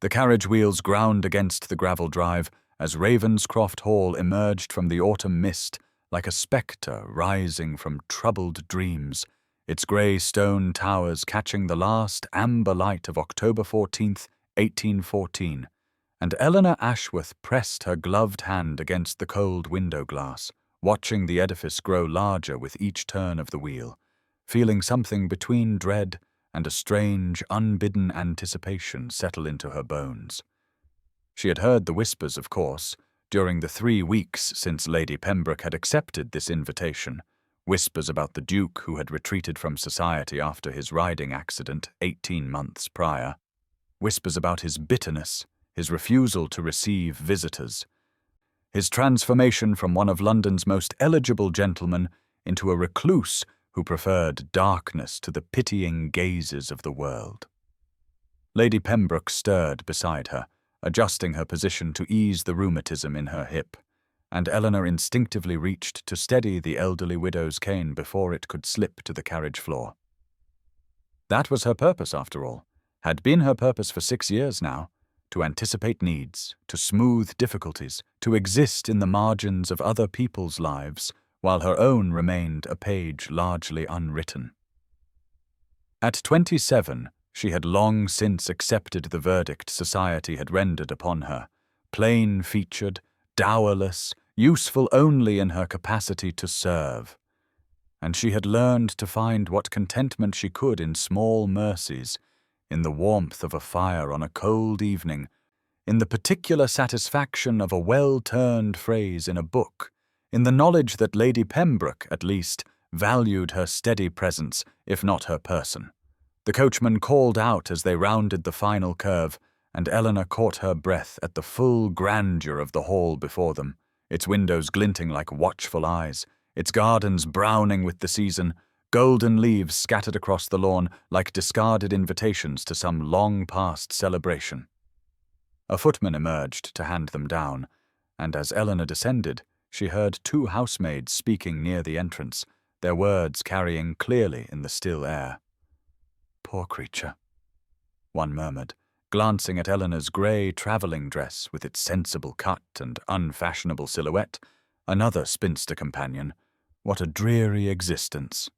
The carriage wheels ground against the gravel drive as Ravenscroft Hall emerged from the autumn mist like a spectre rising from troubled dreams, its grey stone towers catching the last amber light of October 14th, 1814, and Eleanor Ashworth pressed her gloved hand against the cold window glass, watching the edifice grow larger with each turn of the wheel, feeling something between dread and a strange, unbidden anticipation settle into her bones. She had heard the whispers, of course, during the 3 weeks since Lady Pembroke had accepted this invitation, whispers about the Duke who had retreated from society after his riding accident 18 months prior, whispers about his bitterness, his refusal to receive visitors, his transformation from one of London's most eligible gentlemen into a recluse who preferred darkness to the pitying gazes of the world. Lady Pembroke stirred beside her, adjusting her position to ease the rheumatism in her hip, and Eleanor instinctively reached to steady the elderly widow's cane before it could slip to the carriage floor. That was her purpose, after all, had been her purpose for 6 years now, to anticipate needs, to smooth difficulties, to exist in the margins of other people's lives, while her own remained a page largely unwritten. At 27, she had long since accepted the verdict society had rendered upon her, plain-featured, dowerless, useful only in her capacity to serve. And she had learned to find what contentment she could in small mercies, in the warmth of a fire on a cold evening, in the particular satisfaction of a well-turned phrase in a book, in the knowledge that Lady Pembroke, at least, valued her steady presence, if not her person. The coachman called out as they rounded the final curve, and Eleanor caught her breath at the full grandeur of the hall before them, its windows glinting like watchful eyes, its gardens browning with the season, golden leaves scattered across the lawn like discarded invitations to some long-past celebration. A footman emerged to hand them down, and as Eleanor descended, she heard 2 housemaids speaking near the entrance, their words carrying clearly in the still air. "Poor creature," one murmured, glancing at Eleanor's grey travelling dress with its sensible cut and unfashionable silhouette. Another spinster companion. What a dreary existence.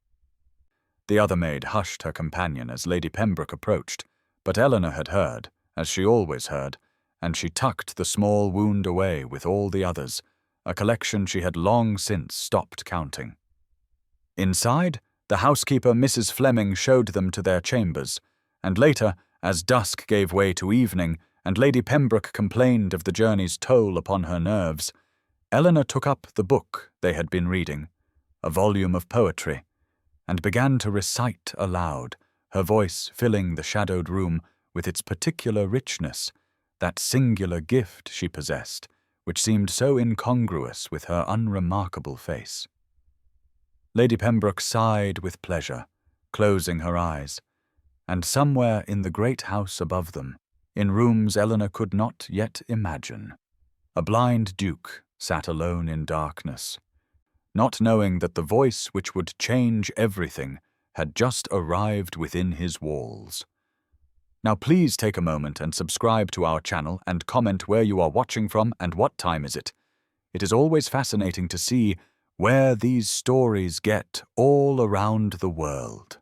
The other maid hushed her companion as Lady Pembroke approached, but Eleanor had heard, as she always heard, and she tucked the small wound away with all the others, a collection she had long since stopped counting. Inside, the housekeeper Mrs. Fleming showed them to their chambers, and later, as dusk gave way to evening and Lady Pembroke complained of the journey's toll upon her nerves, Eleanor took up the book they had been reading, a volume of poetry, and began to recite aloud, her voice filling the shadowed room with its particular richness, that singular gift she possessed, which seemed so incongruous with her unremarkable face. Lady Pembroke sighed with pleasure, closing her eyes, and somewhere in the great house above them, in rooms Eleanor could not yet imagine, a blind duke sat alone in darkness, not knowing that the voice which would change everything had just arrived within his walls. Now please take a moment and subscribe to our channel and comment where you are watching from and what time is it. It is always fascinating to see where these stories get all around the world.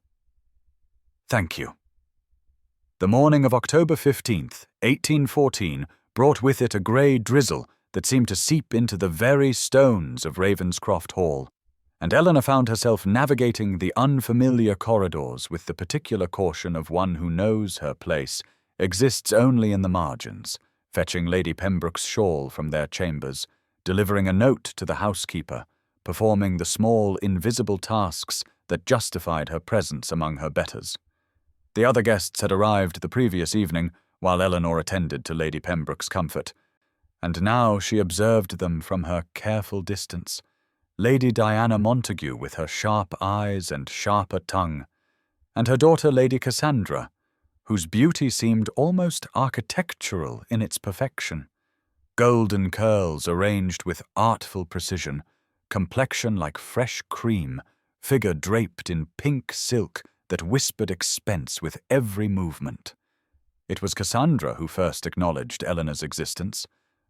Thank you. The morning of October 15th, 1814, brought with it a grey drizzle that seemed to seep into the very stones of Ravenscroft Hall, and Eleanor found herself navigating the unfamiliar corridors with the particular caution of one who knows her place, exists only in the margins, fetching Lady Pembroke's shawl from their chambers, delivering a note to the housekeeper, performing the small invisible tasks that justified her presence among her betters. The other guests had arrived the previous evening, while Eleanor attended to Lady Pembroke's comfort, and now she observed them from her careful distance. Lady Diana Montague with her sharp eyes and sharper tongue, and her daughter Lady Cassandra, whose beauty seemed almost architectural in its perfection. Golden curls arranged with artful precision, complexion like fresh cream, figure draped in pink silk that whispered expense with every movement. It was Cassandra who first acknowledged Eleanor's existence,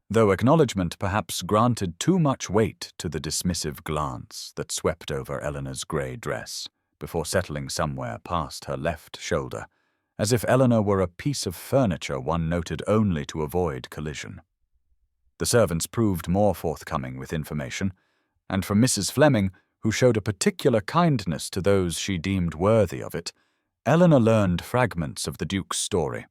though acknowledgment perhaps granted too much weight to the dismissive glance that swept over Eleanor's grey dress before settling somewhere past her left shoulder, as if Eleanor were a piece of furniture one noted only to avoid collision. The servants proved more forthcoming with information, and from Mrs. Fleming, who showed a particular kindness to those she deemed worthy of it, Eleanor learned fragments of the Duke's story.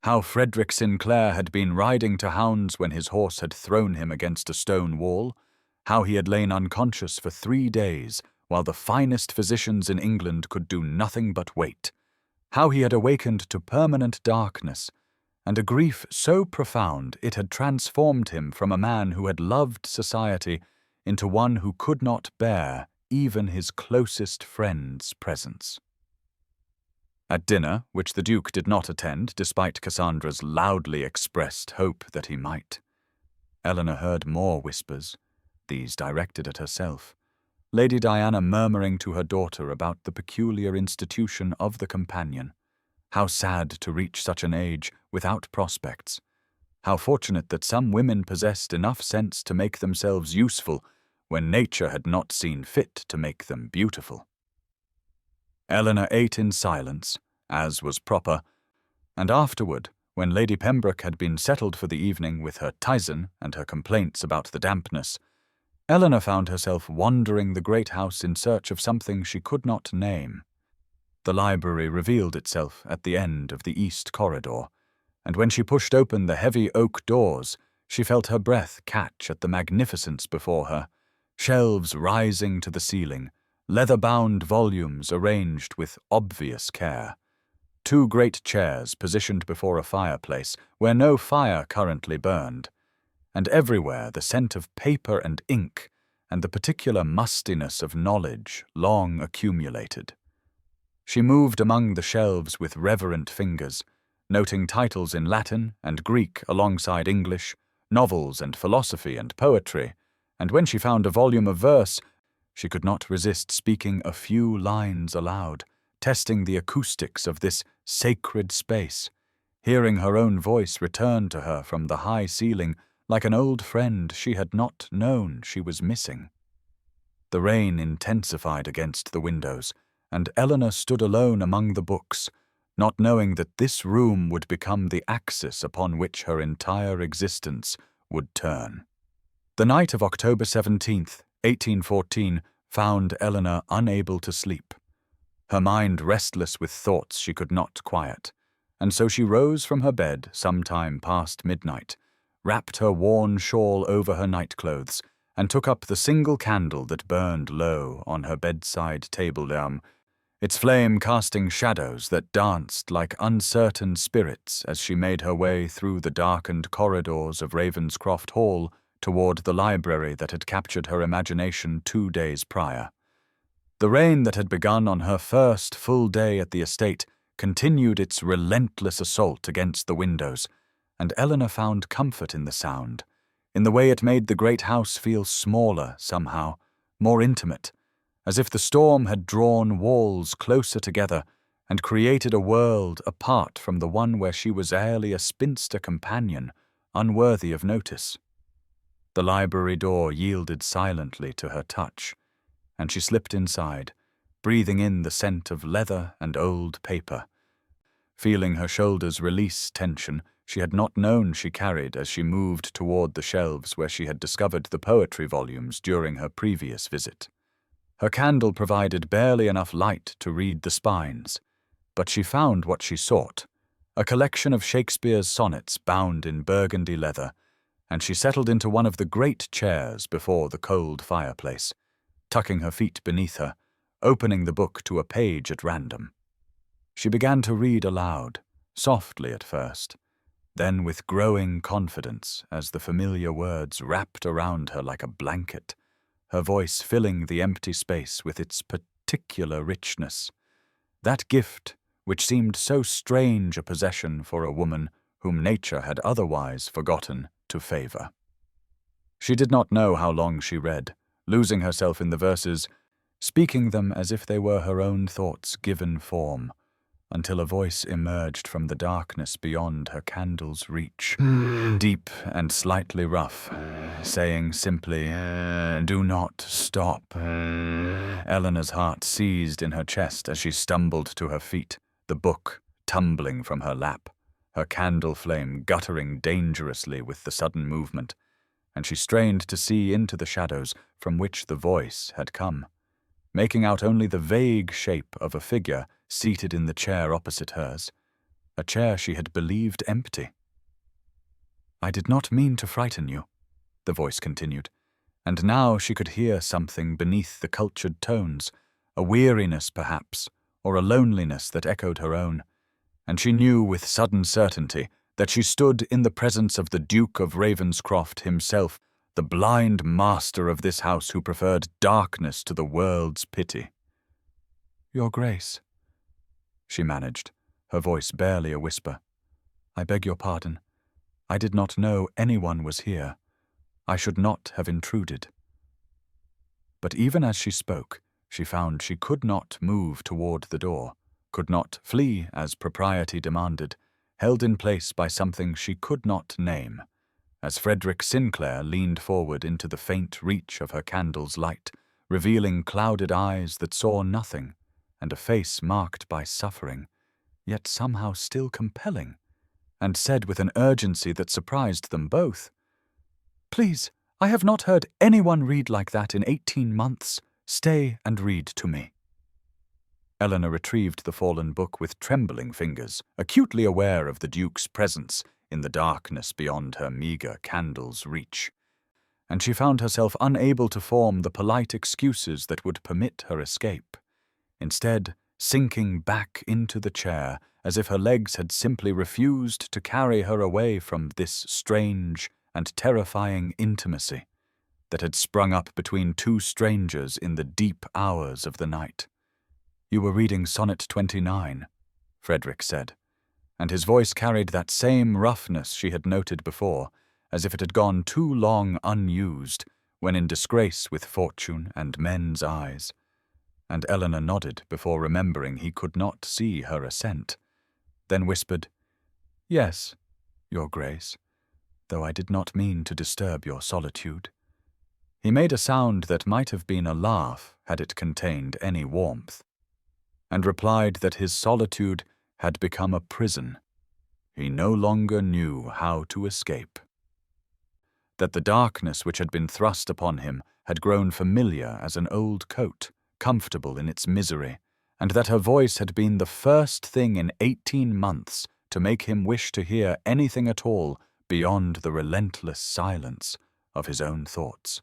How Frederick Sinclair had been riding to hounds when his horse had thrown him against a stone wall, how he had lain unconscious for 3 days while the finest physicians in England could do nothing but wait, how he had awakened to permanent darkness, and a grief so profound it had transformed him from a man who had loved society into one who could not bear even his closest friend's presence. At dinner, which the Duke did not attend despite Cassandra's loudly expressed hope that he might, Eleanor heard more whispers, these directed at herself, Lady Diana murmuring to her daughter about the peculiar institution of the companion, how sad to reach such an age without prospects, how fortunate that some women possessed enough sense to make themselves useful when nature had not seen fit to make them beautiful. Eleanor ate in silence, as was proper, and afterward, when Lady Pembroke had been settled for the evening with her Tyson and her complaints about the dampness, Eleanor found herself wandering the great house in search of something she could not name. The library revealed itself at the end of the east corridor, and when she pushed open the heavy oak doors, she felt her breath catch at the magnificence before her, shelves rising to the ceiling, leather-bound volumes arranged with obvious care, 2 great chairs positioned before a fireplace where no fire currently burned, and everywhere the scent of paper and ink and the particular mustiness of knowledge long accumulated. She moved among the shelves with reverent fingers, noting titles in Latin and Greek alongside English, novels and philosophy and poetry, and when she found a volume of verse, she could not resist speaking a few lines aloud, testing the acoustics of this sacred space, hearing her own voice return to her from the high ceiling like an old friend she had not known she was missing. The rain intensified against the windows, and Eleanor stood alone among the books, not knowing that this room would become the axis upon which her entire existence would turn. The night of October 17th, 1814, found Eleanor unable to sleep, her mind restless with thoughts she could not quiet, and so she rose from her bed some time past midnight, wrapped her worn shawl over her nightclothes, and took up the single candle that burned low on her bedside table-lamp, its flame casting shadows that danced like uncertain spirits as she made her way through the darkened corridors of Ravenscroft Hall toward the library that had captured her imagination 2 days prior. The rain that had begun on her first full day at the estate continued its relentless assault against the windows, and Eleanor found comfort in the sound, in the way it made the great house feel smaller somehow, more intimate, as if the storm had drawn walls closer together and created a world apart from the one where she was airly a spinster companion, unworthy of notice. The library door yielded silently to her touch, and she slipped inside, breathing in the scent of leather and old paper. Feeling her shoulders release tension she had not known she carried as she moved toward the shelves where she had discovered the poetry volumes during her previous visit. Her candle provided barely enough light to read the spines, but she found what she sought, a collection of Shakespeare's sonnets bound in burgundy leather, and she settled into one of the great chairs before the cold fireplace, tucking her feet beneath her, opening the book to a page at random. She began to read aloud, softly at first, then with growing confidence as the familiar words wrapped around her like a blanket, her voice filling the empty space with its particular richness, that gift which seemed so strange a possession for a woman whom nature had otherwise forgotten to favor. She did not know how long she read, losing herself in the verses, speaking them as if they were her own thoughts given form, until a voice emerged from the darkness beyond her candle's reach, deep and slightly rough, saying simply, "Do not stop." Eleanor's heart seized in her chest as she stumbled to her feet, the book tumbling from her lap, her candle flame guttering dangerously with the sudden movement, and she strained to see into the shadows from which the voice had come, making out only the vague shape of a figure seated in the chair opposite hers, a chair she had believed empty. "I did not mean to frighten you," the voice continued, and now she could hear something beneath the cultured tones, a weariness perhaps, or a loneliness that echoed her own, and she knew with sudden certainty that she stood in the presence of the Duke of Ravenscroft himself, the blind master of this house who preferred darkness to the world's pity. "Your Grace," she managed, her voice barely a whisper. "I beg your pardon. I did not know anyone was here. I should not have intruded." But even as she spoke, she found she could not move toward the door, could not flee as propriety demanded, held in place by something she could not name, as Frederick Sinclair leaned forward into the faint reach of her candle's light, revealing clouded eyes that saw nothing, and a face marked by suffering, yet somehow still compelling, and said with an urgency that surprised them both, "Please, I have not heard anyone read like that in 18 months. Stay and read to me." Eleanor retrieved the fallen book with trembling fingers, acutely aware of the Duke's presence in the darkness beyond her meagre candle's reach, and she found herself unable to form the polite excuses that would permit her escape, instead sinking back into the chair as if her legs had simply refused to carry her away from this strange and terrifying intimacy that had sprung up between two strangers in the deep hours of the night. "You were reading Sonnet 29, Frederick said, and his voice carried that same roughness she had noted before, as if it had gone too long unused when in disgrace with fortune and men's eyes. And Eleanor nodded before remembering he could not see her assent, then whispered, "Yes, Your Grace, though I did not mean to disturb your solitude." He made a sound that might have been a laugh had it contained any warmth, and replied that his solitude had become a prison. He no longer knew how to escape. That the darkness which had been thrust upon him had grown familiar as an old coat, comfortable in its misery, and that her voice had been the first thing in 18 months to make him wish to hear anything at all beyond the relentless silence of his own thoughts.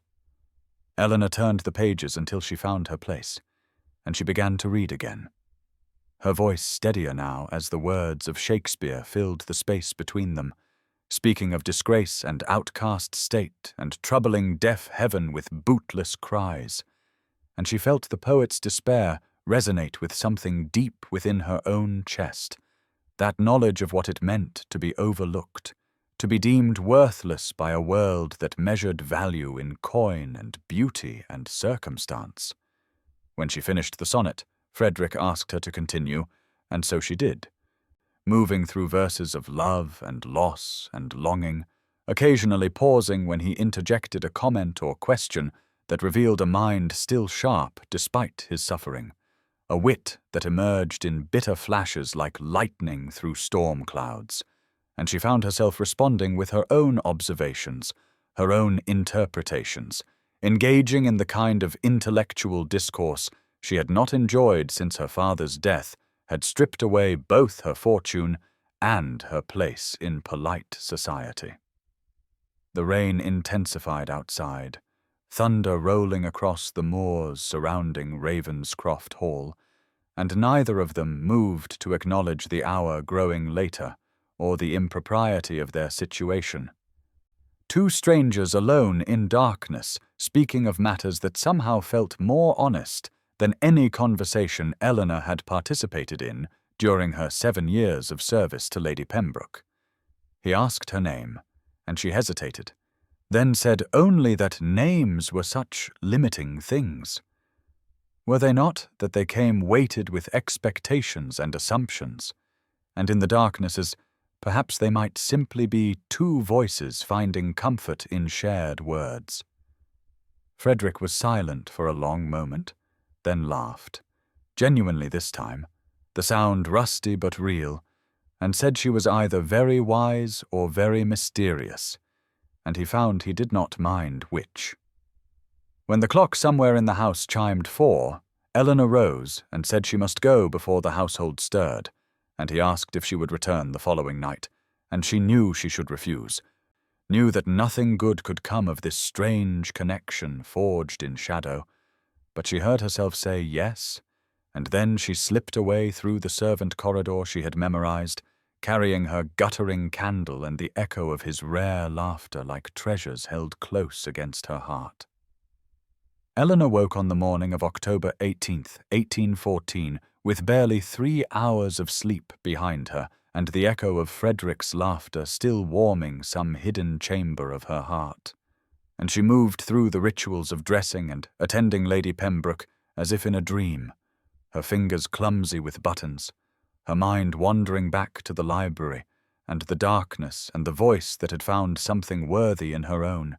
Eleanor turned the pages until she found her place, and she began to read again, her voice steadier now as the words of Shakespeare filled the space between them, speaking of disgrace and outcast state and troubling deaf heaven with bootless cries, and she felt the poet's despair resonate with something deep within her own chest, that knowledge of what it meant to be overlooked, to be deemed worthless by a world that measured value in coin and beauty and circumstance. When she finished the sonnet, Frederick asked her to continue, and so she did, moving through verses of love and loss and longing, occasionally pausing when he interjected a comment or question that revealed a mind still sharp despite his suffering, a wit that emerged in bitter flashes like lightning through storm clouds, and she found herself responding with her own observations, her own interpretations, engaging in the kind of intellectual discourse she had not enjoyed since her father's death had stripped away both her fortune and her place in polite society. The rain intensified outside, thunder rolling across the moors surrounding Ravenscroft Hall, and neither of them moved to acknowledge the hour growing later or the impropriety of their situation. Two strangers alone in darkness, speaking of matters that somehow felt more honest than any conversation Eleanor had participated in during her 7 years of service to Lady Pembroke. He asked her name, and she hesitated, then said only that names were such limiting things. Were they not that they came weighted with expectations and assumptions, and in the darknesses, perhaps they might simply be two voices finding comfort in shared words? Frederick was silent for a long moment, then laughed, genuinely this time, the sound rusty but real, and said she was either very wise or very mysterious, and he found he did not mind which. When the clock somewhere in the house chimed 4, Eleanor rose and said she must go before the household stirred, and he asked if she would return the following night, and she knew she should refuse, knew that nothing good could come of this strange connection forged in shadow, but she heard herself say yes, and then she slipped away through the servant corridor she had memorized, carrying her guttering candle and the echo of his rare laughter like treasures held close against her heart. Eleanor woke on the morning of October 18th, 1814, with barely 3 hours of sleep behind her, and the echo of Frederick's laughter still warming some hidden chamber of her heart. And she moved through the rituals of dressing and attending Lady Pembroke as if in a dream, her fingers clumsy with buttons, her mind wandering back to the library and the darkness and the voice that had found something worthy in her own.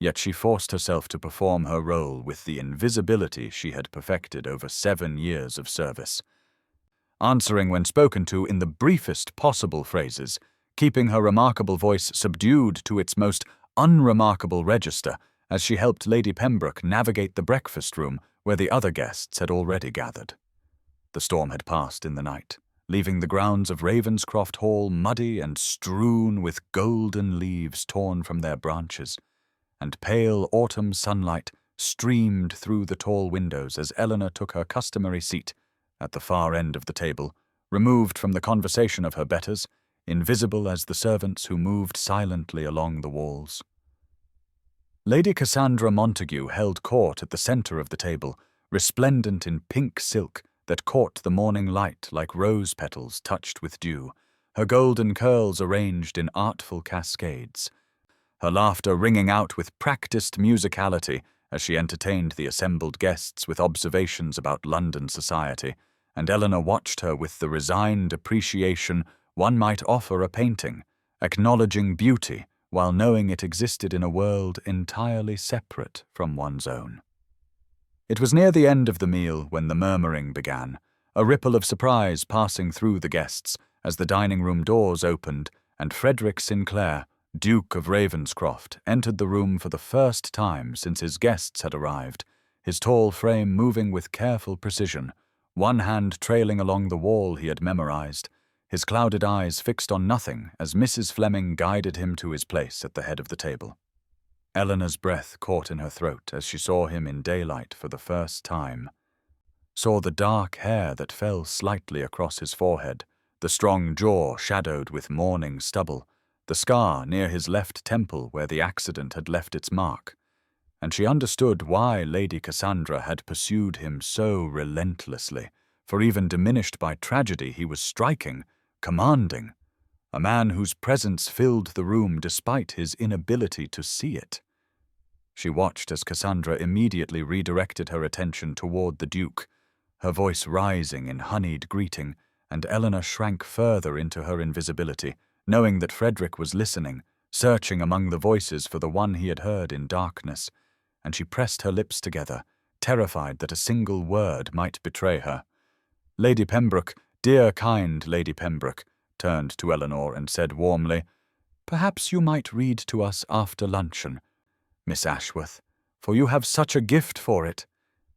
Yet she forced herself to perform her role with the invisibility she had perfected over 7 years of service, answering when spoken to in the briefest possible phrases, keeping her remarkable voice subdued to its most unremarkable register as she helped Lady Pembroke navigate the breakfast room where the other guests had already gathered. The storm had passed in the night, leaving the grounds of Ravenscroft Hall muddy and strewn with golden leaves torn from their branches, and pale autumn sunlight streamed through the tall windows as Eleanor took her customary seat at the far end of the table, removed from the conversation of her betters, invisible as the servants who moved silently along the walls. Lady Cassandra Montague held court at the centre of the table, resplendent in pink silk that caught the morning light like rose petals touched with dew, her golden curls arranged in artful cascades, her laughter ringing out with practiced musicality as she entertained the assembled guests with observations about London society, and Eleanor watched her with the resigned appreciation one might offer a painting, acknowledging beauty while knowing it existed in a world entirely separate from one's own. It was near the end of the meal when the murmuring began, a ripple of surprise passing through the guests as the dining-room doors opened and Frederick Sinclair, Duke of Ravenscroft, entered the room for the first time since his guests had arrived, his tall frame moving with careful precision, one hand trailing along the wall he had memorized, his clouded eyes fixed on nothing as Mrs. Fleming guided him to his place at the head of the table. Eleanor's breath caught in her throat as she saw him in daylight for the first time, saw the dark hair that fell slightly across his forehead, the strong jaw shadowed with mourning stubble, the scar near his left temple where the accident had left its mark, and she understood why Lady Cassandra had pursued him so relentlessly, for even diminished by tragedy he was striking, commanding, a man whose presence filled the room despite his inability to see it. She watched as Cassandra immediately redirected her attention toward the Duke, her voice rising in honeyed greeting, and Eleanor shrank further into her invisibility, knowing that Frederick was listening, searching among the voices for the one he had heard in darkness, and she pressed her lips together, terrified that a single word might betray her. Lady Pembroke, dear kind Lady Pembroke, turned to Eleanor and said warmly, "Perhaps you might read to us after luncheon, Miss Ashworth, for you have such a gift for it."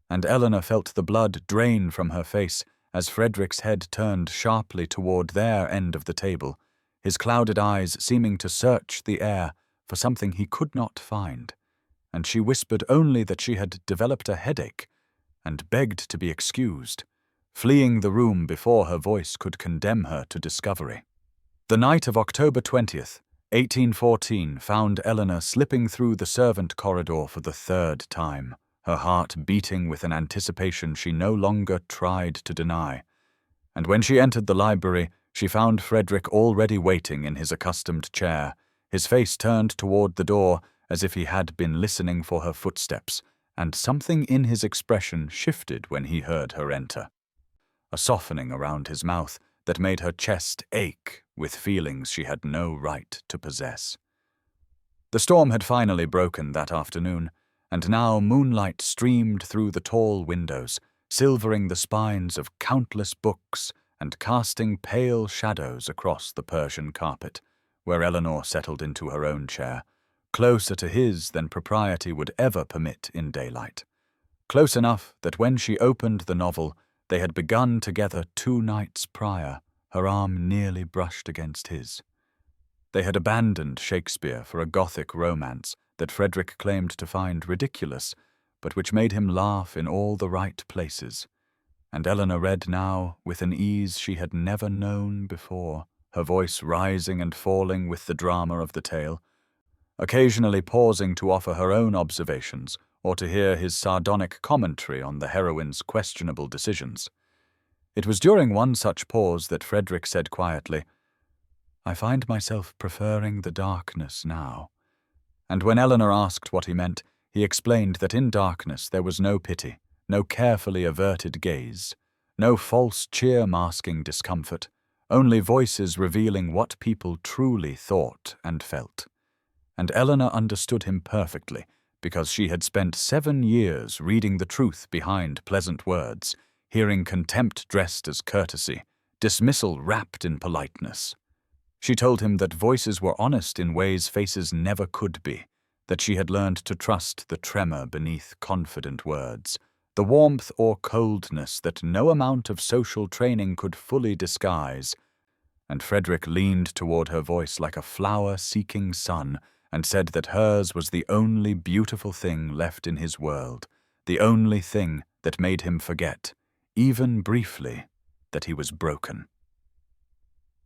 And Eleanor felt the blood drain from her face as Frederick's head turned sharply toward their end of the table, his clouded eyes seeming to search the air for something he could not find, and she whispered only that she had developed a headache, and begged to be excused, fleeing the room before her voice could condemn her to discovery. The night of October 20th, 1814 found Eleanor slipping through the servant corridor for the 3rd time, her heart beating with an anticipation she no longer tried to deny. And when she entered the library, she found Frederick already waiting in his accustomed chair, his face turned toward the door as if he had been listening for her footsteps, and something in his expression shifted when he heard her enter. A softening around his mouth that made her chest ache with feelings she had no right to possess. The storm had finally broken that afternoon, and now moonlight streamed through the tall windows, silvering the spines of countless books and casting pale shadows across the Persian carpet, where Eleanor settled into her own chair, closer to his than propriety would ever permit in daylight. Close enough that when she opened the novel, they had begun together 2 nights prior, her arm nearly brushed against his. They had abandoned Shakespeare for a Gothic romance that Frederick claimed to find ridiculous, but which made him laugh in all the right places. And Eleanor read now with an ease she had never known before, her voice rising and falling with the drama of the tale, occasionally pausing to offer her own observations or to hear his sardonic commentary on the heroine's questionable decisions. It was during one such pause that Frederick said quietly, "I find myself preferring the darkness now." And when Eleanor asked what he meant, he explained that in darkness there was no pity, no carefully averted gaze, no false cheer masking discomfort, only voices revealing what people truly thought and felt. And Eleanor understood him perfectly, because she had spent 7 years reading the truth behind pleasant words, hearing contempt dressed as courtesy, dismissal wrapped in politeness. She told him that voices were honest in ways faces never could be, that she had learned to trust the tremor beneath confident words, the warmth or coldness that no amount of social training could fully disguise. And Frederick leaned toward her voice like a flower seeking sun and said that hers was the only beautiful thing left in his world, the only thing that made him forget, even briefly, that he was broken.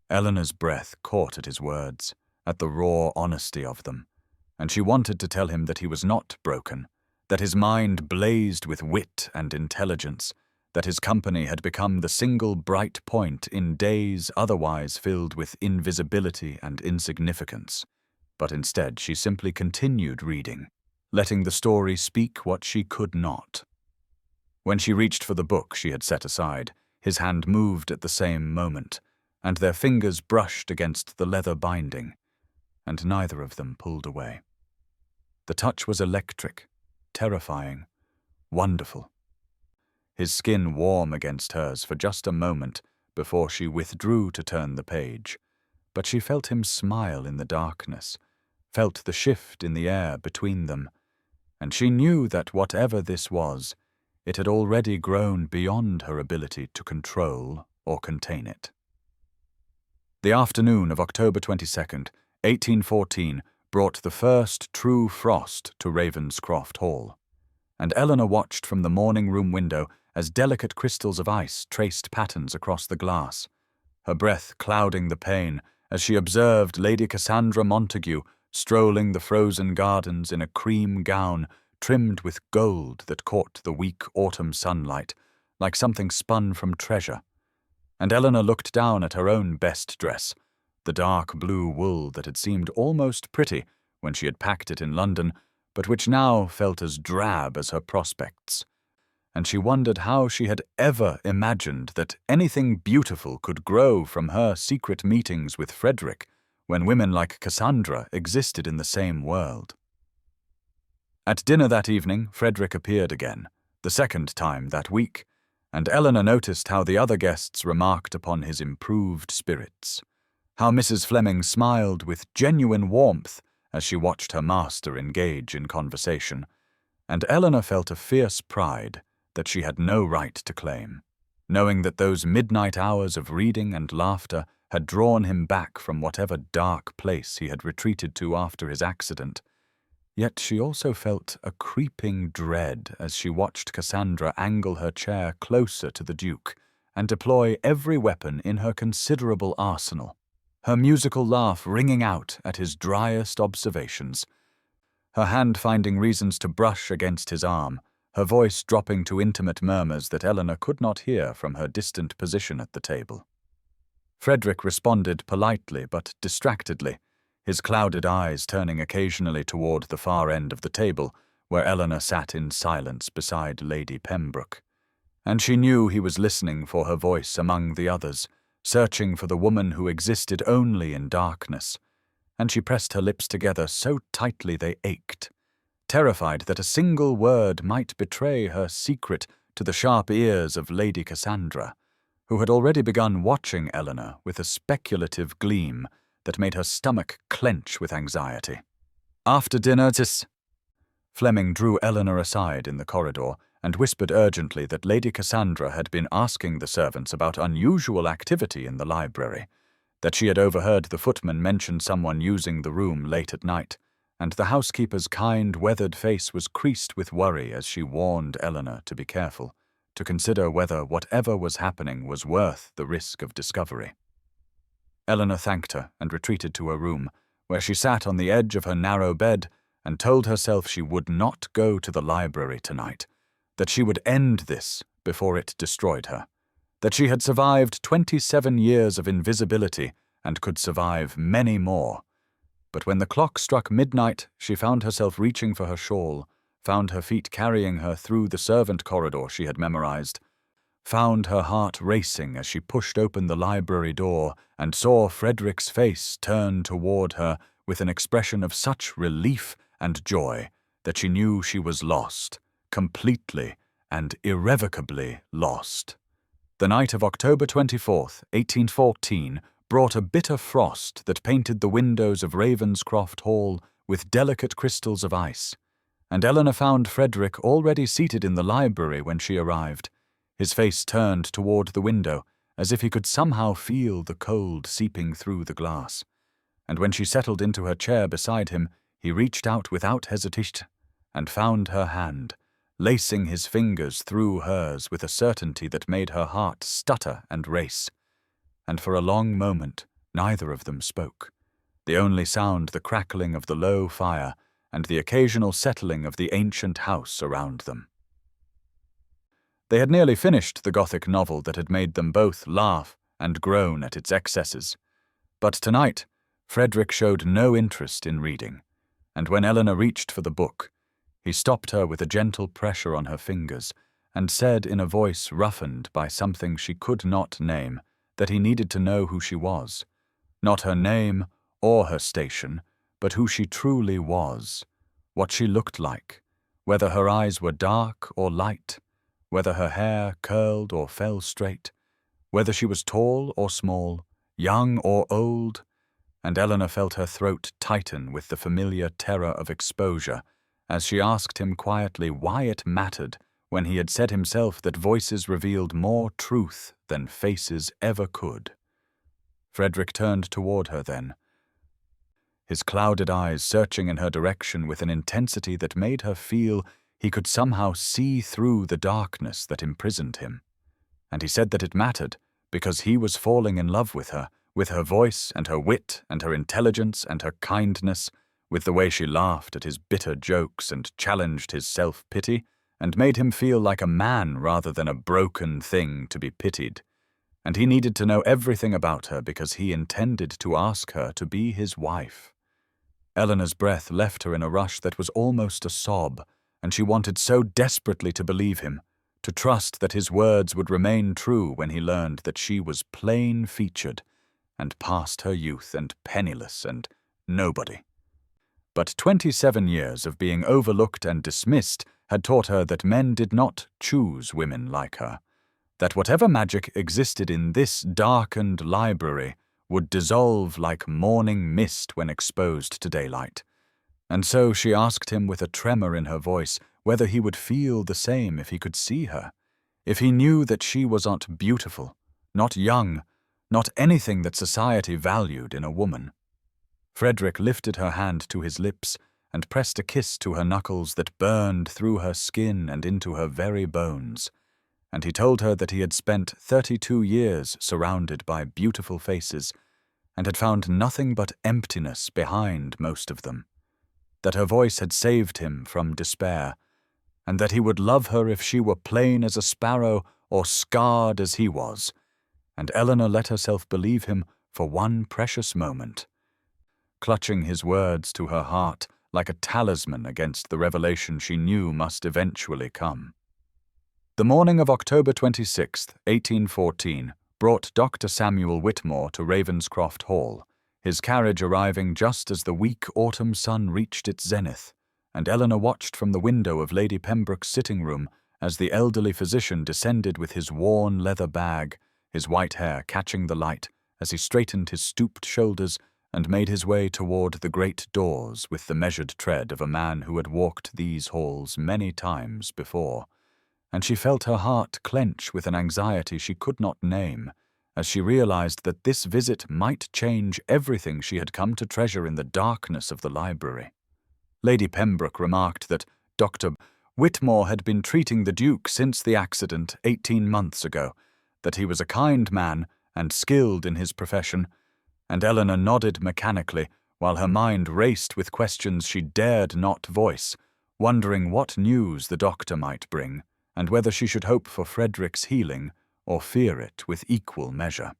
Eleanor's breath caught at his words, at the raw honesty of them, and she wanted to tell him that he was not broken, that his mind blazed with wit and intelligence, that his company had become the single bright point in days otherwise filled with invisibility and insignificance. But instead she simply continued reading, letting the story speak what she could not. When she reached for the book she had set aside, his hand moved at the same moment, and their fingers brushed against the leather binding, and neither of them pulled away. The touch was electric, terrifying, wonderful. His skin warm against hers for just a moment before she withdrew to turn the page, but she felt him smile in the darkness, felt the shift in the air between them, and she knew that whatever this was, it had already grown beyond her ability to control or contain it. The afternoon of October 22nd, 1814, brought the first true frost to Ravenscroft Hall, and Eleanor watched from the morning-room window as delicate crystals of ice traced patterns across the glass, her breath clouding the pane as she observed Lady Cassandra Montague strolling the frozen gardens in a cream gown trimmed with gold that caught the weak autumn sunlight, like something spun from treasure. And Eleanor looked down at her own best dress, the dark blue wool that had seemed almost pretty when she had packed it in London, but which now felt as drab as her prospects. And she wondered how she had ever imagined that anything beautiful could grow from her secret meetings with Frederick, when women like Cassandra existed in the same world. At dinner that evening, Frederick appeared again, the second time that week, and Eleanor noticed how the other guests remarked upon his improved spirits, how Mrs. Fleming smiled with genuine warmth as she watched her master engage in conversation, and Eleanor felt a fierce pride that she had no right to claim, knowing that those midnight hours of reading and laughter had drawn him back from whatever dark place he had retreated to after his accident. Yet she also felt a creeping dread as she watched Cassandra angle her chair closer to the Duke and deploy every weapon in her considerable arsenal, her musical laugh ringing out at his driest observations, her hand finding reasons to brush against his arm, her voice dropping to intimate murmurs that Eleanor could not hear from her distant position at the table. Frederick responded politely but distractedly, his clouded eyes turning occasionally toward the far end of the table, where Eleanor sat in silence beside Lady Pembroke. And she knew he was listening for her voice among the others, searching for the woman who existed only in darkness. And she pressed her lips together so tightly they ached, terrified that a single word might betray her secret to the sharp ears of Lady Cassandra, who had already begun watching Eleanor with a speculative gleam that made her stomach clench with anxiety. "After dinner, Fleming drew Eleanor aside in the corridor and whispered urgently that Lady Cassandra had been asking the servants about unusual activity in the library, that she had overheard the footman mention someone using the room late at night, and the housekeeper's kind, weathered face was creased with worry as she warned Eleanor to be careful, to consider whether whatever was happening was worth the risk of discovery. Eleanor thanked her and retreated to her room, where she sat on the edge of her narrow bed and told herself she would not go to the library tonight, that she would end this before it destroyed her, that she had survived 27 years of invisibility and could survive many more. But when the clock struck midnight, she found herself reaching for her shawl, found her feet carrying her through the servant corridor she had memorized, found her heart racing as she pushed open the library door and saw Frederick's face turn toward her with an expression of such relief and joy that she knew she was lost, completely and irrevocably lost. The night of October 24th, 1814, brought a bitter frost that painted the windows of Ravenscroft Hall with delicate crystals of ice, and Eleanor found Frederick already seated in the library when she arrived, his face turned toward the window, as if he could somehow feel the cold seeping through the glass. And when she settled into her chair beside him, he reached out without hesitation and found her hand, lacing his fingers through hers with a certainty that made her heart stutter and race. And for a long moment, neither of them spoke, the only sound the crackling of the low fire and the occasional settling of the ancient house around them. They had nearly finished the Gothic novel that had made them both laugh and groan at its excesses. But tonight, Frederick showed no interest in reading, and when Eleanor reached for the book, he stopped her with a gentle pressure on her fingers and said in a voice roughened by something she could not name that he needed to know who she was, not her name or her station, but who she truly was, what she looked like, whether her eyes were dark or light, whether her hair curled or fell straight, whether she was tall or small, young or old, and Eleanor felt her throat tighten with the familiar terror of exposure as she asked him quietly why it mattered when he had said himself that voices revealed more truth than faces ever could. Frederick turned toward her then, his clouded eyes searching in her direction with an intensity that made her feel he could somehow see through the darkness that imprisoned him. And he said that it mattered because he was falling in love with her voice and her wit and her intelligence and her kindness, with the way she laughed at his bitter jokes and challenged his self-pity, and made him feel like a man rather than a broken thing to be pitied. And he needed to know everything about her because he intended to ask her to be his wife. Eleanor's breath left her in a rush that was almost a sob, and she wanted so desperately to believe him, to trust that his words would remain true when he learned that she was plain-featured and past her youth and penniless and nobody. But 27 years of being overlooked and dismissed had taught her that men did not choose women like her, that whatever magic existed in this darkened library would dissolve like morning mist when exposed to daylight. And so she asked him with a tremor in her voice whether he would feel the same if he could see her, if he knew that she was not beautiful, not young, not anything that society valued in a woman. Frederick lifted her hand to his lips and pressed a kiss to her knuckles that burned through her skin and into her very bones, and he told her that he had spent 32 years surrounded by beautiful faces and had found nothing but emptiness behind most of them, that her voice had saved him from despair, and that he would love her if she were plain as a sparrow or scarred as he was. And Eleanor let herself believe him for one precious moment. Clutching his words to her heart like a talisman against the revelation she knew must eventually come. The morning of October 26, 1814, brought Dr. Samuel Whitmore to Ravenscroft Hall, his carriage arriving just as the weak autumn sun reached its zenith, and Eleanor watched from the window of Lady Pembroke's sitting room as the elderly physician descended with his worn leather bag, his white hair catching the light as he straightened his stooped shoulders and made his way toward the great doors with the measured tread of a man who had walked these halls many times before. And she felt her heart clench with an anxiety she could not name, as she realized that this visit might change everything she had come to treasure in the darkness of the library. Lady Pembroke remarked that Dr. Whitmore had been treating the Duke since the accident 18 months ago, that he was a kind man and skilled in his profession, and Eleanor nodded mechanically while her mind raced with questions she dared not voice, wondering what news the doctor might bring, and whether she should hope for Frederick's healing or fear it with equal measure.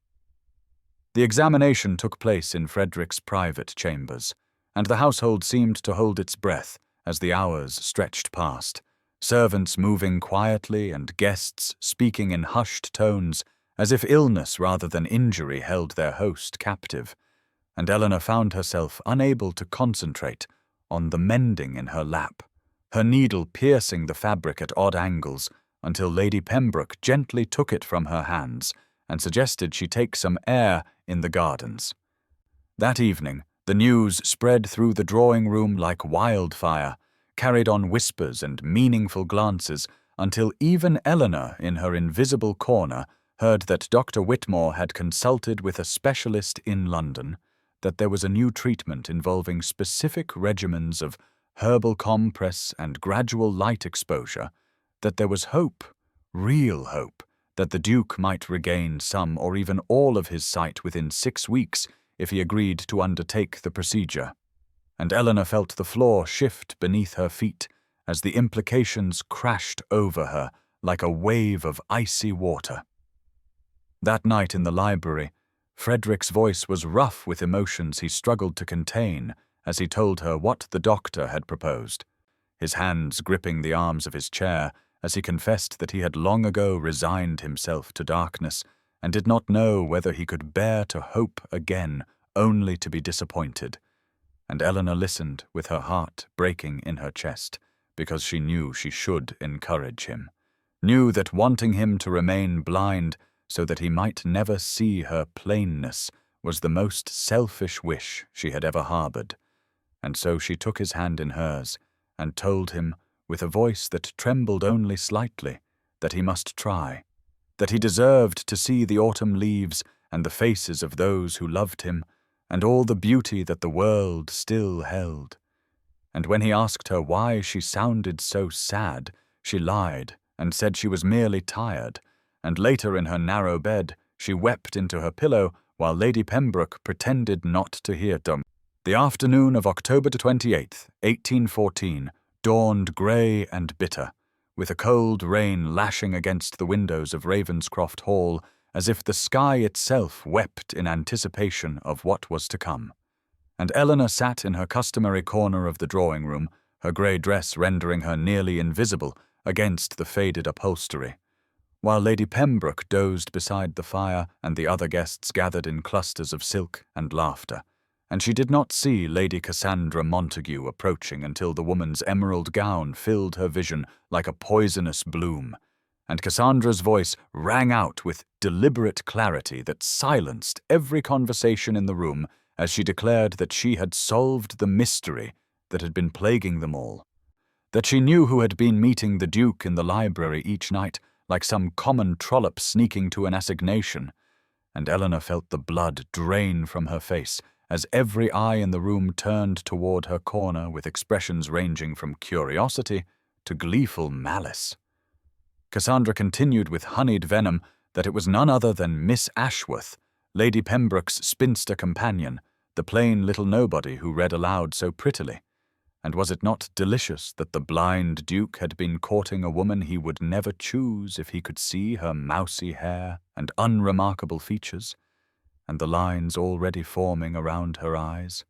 The examination took place in Frederick's private chambers, and the household seemed to hold its breath as the hours stretched past, servants moving quietly and guests speaking in hushed tones as if illness rather than injury held their host captive, and Eleanor found herself unable to concentrate on the mending in her lap, her needle piercing the fabric at odd angles until Lady Pembroke gently took it from her hands and suggested she take some air in the gardens. That evening, the news spread through the drawing-room like wildfire, carried on whispers and meaningful glances until even Eleanor, in her invisible corner, heard that Dr. Whitmore had consulted with a specialist in London, that there was a new treatment involving specific regimens of herbal compress and gradual light exposure, that there was hope, real hope, that the Duke might regain some or even all of his sight within 6 weeks if he agreed to undertake the procedure. And Eleanor felt the floor shift beneath her feet as the implications crashed over her like a wave of icy water. That night in the library, Frederick's voice was rough with emotions he struggled to contain as he told her what the doctor had proposed, his hands gripping the arms of his chair as he confessed that he had long ago resigned himself to darkness and did not know whether he could bear to hope again, only to be disappointed. And Eleanor listened with her heart breaking in her chest, because she knew she should encourage him, knew that wanting him to remain blind so that he might never see her plainness was the most selfish wish she had ever harbored. And so she took his hand in hers and told him, with a voice that trembled only slightly, that he must try, that he deserved to see the autumn leaves and the faces of those who loved him, and all the beauty that the world still held. And when he asked her why she sounded so sad, she lied and said she was merely tired, and later in her narrow bed she wept into her pillow while Lady Pembroke pretended not to hear them. The afternoon of October 28, 1814, dawned grey and bitter, with a cold rain lashing against the windows of Ravenscroft Hall as if the sky itself wept in anticipation of what was to come. And Eleanor sat in her customary corner of the drawing-room, her grey dress rendering her nearly invisible against the faded upholstery, while Lady Pembroke dozed beside the fire and the other guests gathered in clusters of silk and laughter, and she did not see Lady Cassandra Montague approaching until the woman's emerald gown filled her vision like a poisonous bloom, and Cassandra's voice rang out with deliberate clarity that silenced every conversation in the room as she declared that she had solved the mystery that had been plaguing them all, that she knew who had been meeting the Duke in the library each night like some common trollop sneaking to an assignation, and Eleanor felt the blood drain from her face as every eye in the room turned toward her corner with expressions ranging from curiosity to gleeful malice. Cassandra continued with honeyed venom that it was none other than Miss Ashworth, Lady Pembroke's spinster companion, the plain little nobody who read aloud so prettily. And was it not delicious that the blind Duke had been courting a woman he would never choose if he could see her mousy hair and unremarkable features, and the lines already forming around her eyes?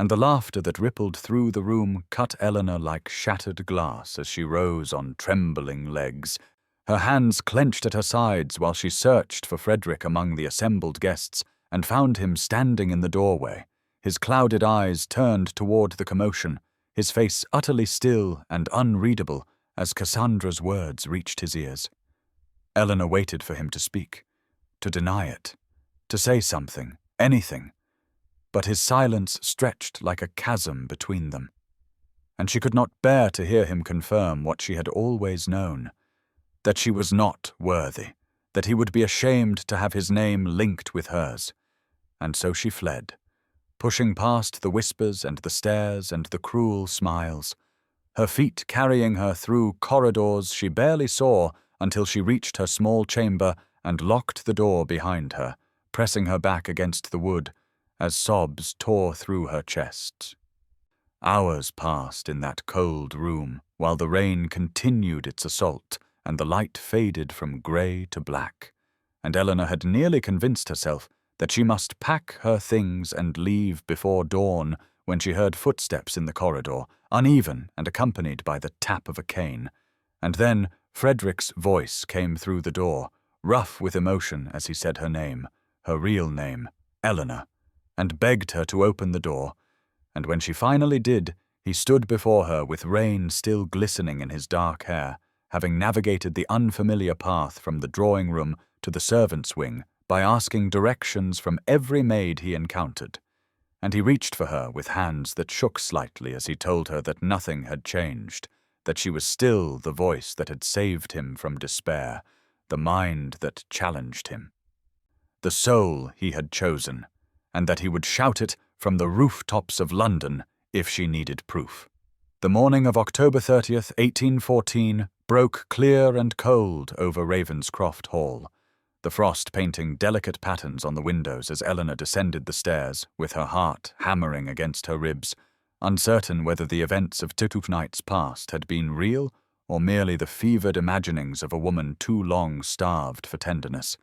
and the laughter that rippled through the room cut Eleanor like shattered glass as she rose on trembling legs, her hands clenched at her sides while she searched for Frederick among the assembled guests and found him standing in the doorway, his clouded eyes turned toward the commotion, his face utterly still and unreadable as Cassandra's words reached his ears. Eleanor waited for him to speak, to deny it, to say something, anything, but his silence stretched like a chasm between them, and she could not bear to hear him confirm what she had always known, that she was not worthy, that he would be ashamed to have his name linked with hers. And so she fled, pushing past the whispers and the stares and the cruel smiles, her feet carrying her through corridors she barely saw until she reached her small chamber and locked the door behind her, pressing her back against the wood as sobs tore through her chest. Hours passed in that cold room while the rain continued its assault and the light faded from grey to black, and Eleanor had nearly convinced herself that she must pack her things and leave before dawn when she heard footsteps in the corridor, uneven and accompanied by the tap of a cane. And then Frederick's voice came through the door, rough with emotion as he said her name, her real name, Eleanor, and begged her to open the door. And when she finally did, he stood before her with rain still glistening in his dark hair, having navigated the unfamiliar path from the drawing-room to the servants' wing by asking directions from every maid he encountered. And he reached for her with hands that shook slightly as he told her that nothing had changed, that she was still the voice that had saved him from despair, the mind that challenged him, the soul he had chosen, and that he would shout it from the rooftops of London if she needed proof. The morning of October 30th, 1814, broke clear and cold over Ravenscroft Hall, the frost painting delicate patterns on the windows as Eleanor descended the stairs, with her heart hammering against her ribs, uncertain whether the events of 2 nights past had been real or merely the fevered imaginings of a woman too long starved for tenderness.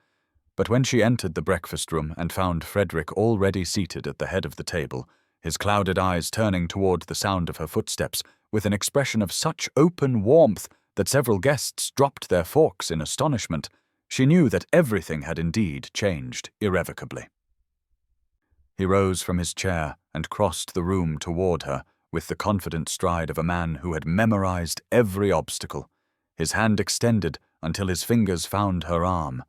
But when she entered the breakfast room and found Frederick already seated at the head of the table, his clouded eyes turning toward the sound of her footsteps with an expression of such open warmth that several guests dropped their forks in astonishment, she knew that everything had indeed changed irrevocably. He rose from his chair and crossed the room toward her with the confident stride of a man who had memorized every obstacle, his hand extended until his fingers found her arm,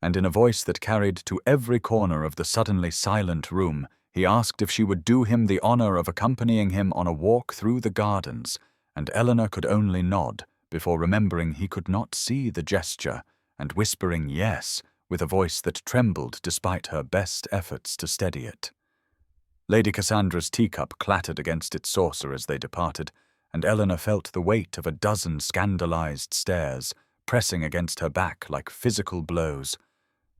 and in a voice that carried to every corner of the suddenly silent room, he asked if she would do him the honor of accompanying him on a walk through the gardens, and Eleanor could only nod before remembering he could not see the gesture, and whispering yes with a voice that trembled despite her best efforts to steady it. Lady Cassandra's teacup clattered against its saucer as they departed, and Eleanor felt the weight of a dozen scandalized stares pressing against her back like physical blows.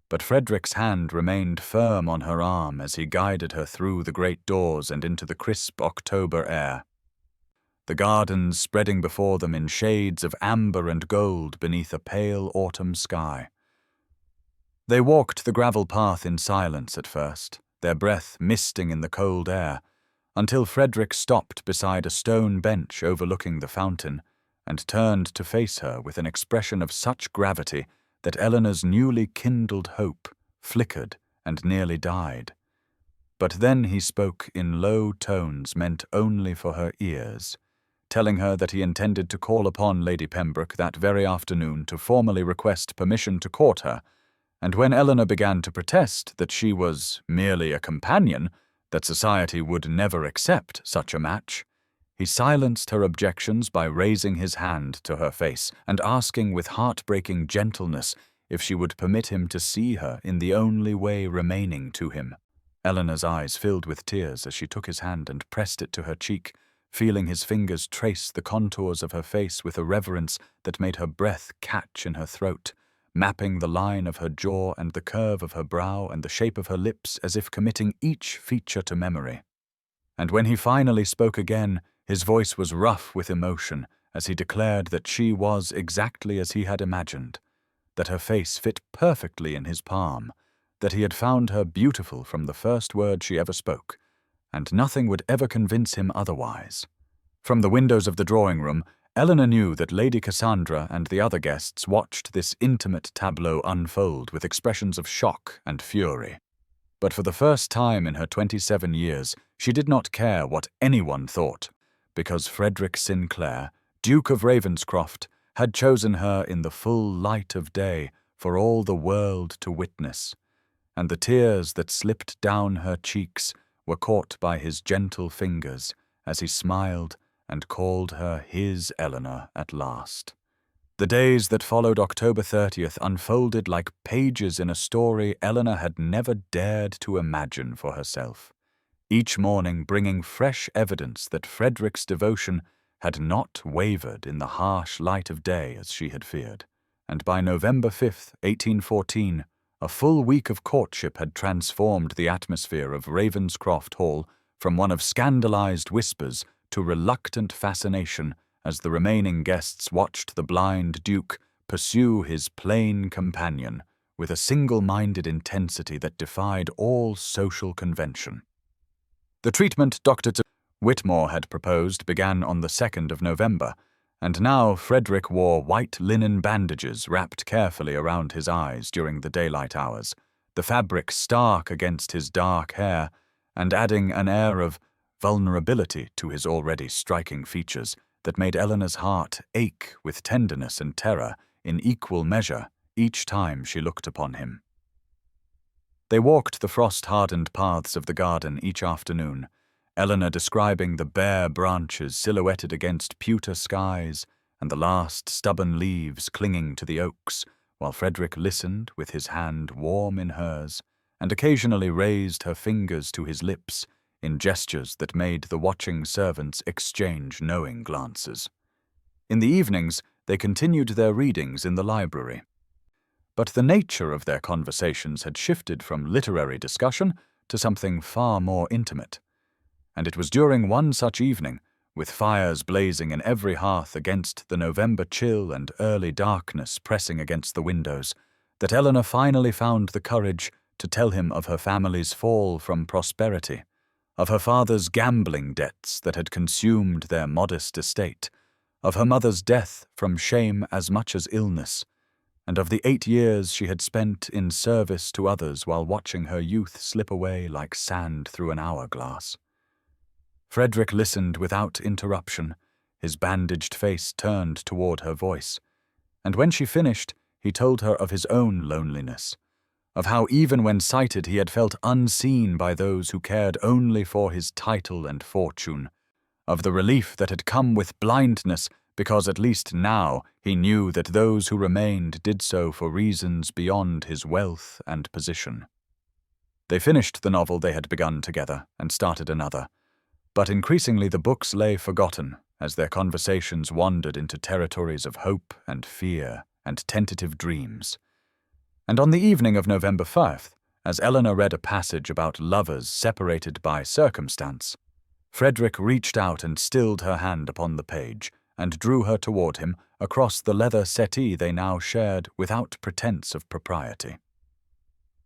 But Frederick's hand remained firm on her arm as he guided her through the great doors and into the crisp October air, the gardens spreading before them in shades of amber and gold beneath a pale autumn sky. They walked the gravel path in silence at first, their breath misting in the cold air, until Frederick stopped beside a stone bench overlooking the fountain and turned to face her with an expression of such gravity that Eleanor's newly kindled hope flickered and nearly died. But then he spoke in low tones meant only for her ears, telling her that he intended to call upon Lady Pembroke that very afternoon to formally request permission to court her, and when Eleanor began to protest that she was merely a companion, that society would never accept such a match, he silenced her objections by raising his hand to her face and asking with heartbreaking gentleness if she would permit him to see her in the only way remaining to him. Eleanor's eyes filled with tears as she took his hand and pressed it to her cheek, feeling his fingers trace the contours of her face with a reverence that made her breath catch in her throat, mapping the line of her jaw and the curve of her brow and the shape of her lips as if committing each feature to memory. And when he finally spoke again, his voice was rough with emotion as he declared that she was exactly as he had imagined, that her face fit perfectly in his palm, that he had found her beautiful from the first word she ever spoke, and nothing would ever convince him otherwise. From the windows of the drawing-room, Eleanor knew that Lady Cassandra and the other guests watched this intimate tableau unfold with expressions of shock and fury. But for the first time in her 27 years, she did not care what anyone thought, because Frederick Sinclair, Duke of Ravenscroft, had chosen her in the full light of day for all the world to witness, and the tears that slipped down her cheeks were caught by his gentle fingers as he smiled and called her his Eleanor at last. The days that followed October 30th unfolded like pages in a story Eleanor had never dared to imagine for herself, each morning bringing fresh evidence that Frederick's devotion had not wavered in the harsh light of day as she had feared. And by November 5th, 1814, a full week of courtship had transformed the atmosphere of Ravenscroft Hall from one of scandalized whispers to reluctant fascination as the remaining guests watched the blind Duke pursue his plain companion with a single-minded intensity that defied all social convention. The treatment Dr. Whitmore had proposed began on the 2nd of November, and now Frederick wore white linen bandages wrapped carefully around his eyes during the daylight hours, the fabric stark against his dark hair, and adding an air of vulnerability to his already striking features that made Eleanor's heart ache with tenderness and terror in equal measure each time she looked upon him. They walked the frost-hardened paths of the garden each afternoon, Eleanor describing the bare branches silhouetted against pewter skies and the last stubborn leaves clinging to the oaks, while Frederick listened with his hand warm in hers and occasionally raised her fingers to his lips in gestures that made the watching servants exchange knowing glances. In the evenings, they continued their readings in the library. But the nature of their conversations had shifted from literary discussion to something far more intimate. And it was during one such evening, with fires blazing in every hearth against the November chill and early darkness pressing against the windows, that Eleanor finally found the courage to tell him of her family's fall from prosperity, of her father's gambling debts that had consumed their modest estate, of her mother's death from shame as much as illness, and of the 8 years she had spent in service to others while watching her youth slip away like sand through an hourglass. Frederick listened without interruption, his bandaged face turned toward her voice, and when she finished, he told her of his own loneliness, of how even when sighted he had felt unseen by those who cared only for his title and fortune, of the relief that had come with blindness because at least now he knew that those who remained did so for reasons beyond his wealth and position. They finished the novel they had begun together and started another, but increasingly the books lay forgotten as their conversations wandered into territories of hope and fear and tentative dreams. And on the evening of November 5th, as Eleanor read a passage about lovers separated by circumstance, Frederick reached out and stilled her hand upon the page and drew her toward him across the leather settee they now shared without pretense of propriety.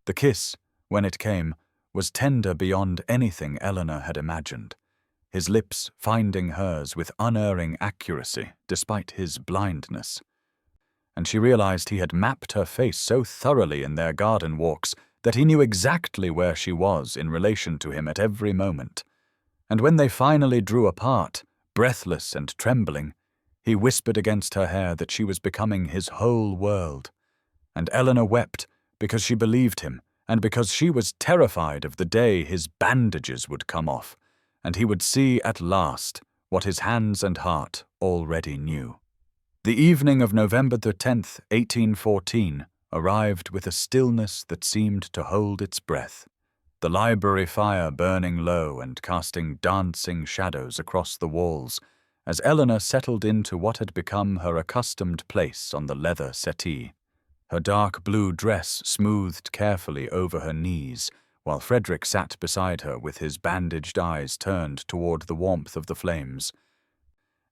The kiss, when it came, was tender beyond anything Eleanor had imagined, his lips finding hers with unerring accuracy despite his blindness. And she realized he had mapped her face so thoroughly in their garden walks that he knew exactly where she was in relation to him at every moment. And when they finally drew apart, breathless and trembling, he whispered against her hair that she was becoming his whole world. And Eleanor wept because she believed him and because she was terrified of the day his bandages would come off, and he would see at last what his hands and heart already knew. The evening of November the 10th, 1814, arrived with a stillness that seemed to hold its breath, the library fire burning low and casting dancing shadows across the walls, as Eleanor settled into what had become her accustomed place on the leather settee, her dark blue dress smoothed carefully over her knees, while Frederick sat beside her with his bandaged eyes turned toward the warmth of the flames.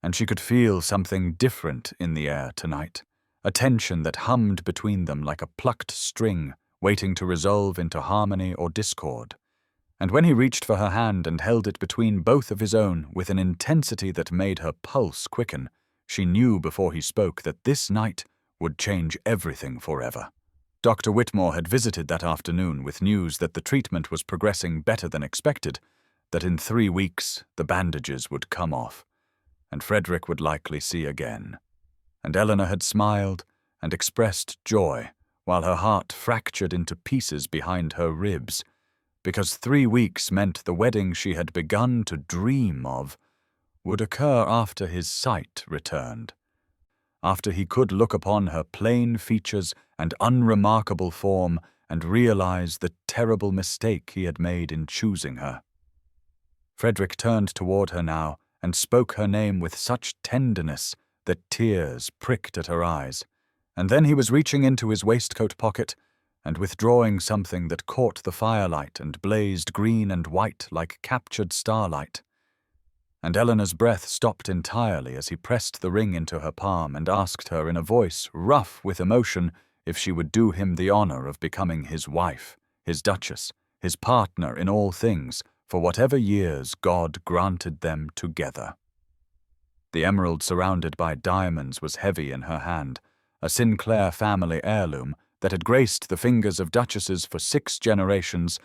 And she could feel something different in the air tonight, a tension that hummed between them like a plucked string waiting to resolve into harmony or discord. And when he reached for her hand and held it between both of his own with an intensity that made her pulse quicken, she knew before he spoke that this night would change everything forever. Dr. Whitmore had visited that afternoon with news that the treatment was progressing better than expected, that in 3 weeks the bandages would come off, and Frederick would likely see again. And Eleanor had smiled and expressed joy, while her heart fractured into pieces behind her ribs, because 3 weeks meant the wedding she had begun to dream of would occur after his sight returned, after he could look upon her plain features and unremarkable form and realize the terrible mistake he had made in choosing her. Frederick turned toward her now and spoke her name with such tenderness that tears pricked at her eyes, and then he was reaching into his waistcoat pocket and withdrawing something that caught the firelight and blazed green and white like captured starlight. And Eleanor's breath stopped entirely as he pressed the ring into her palm and asked her in a voice rough with emotion if she would do him the honor of becoming his wife, his duchess, his partner in all things, for whatever years God granted them together. The emerald surrounded by diamonds was heavy in her hand, a Sinclair family heirloom that had graced the fingers of duchesses for 6 generations,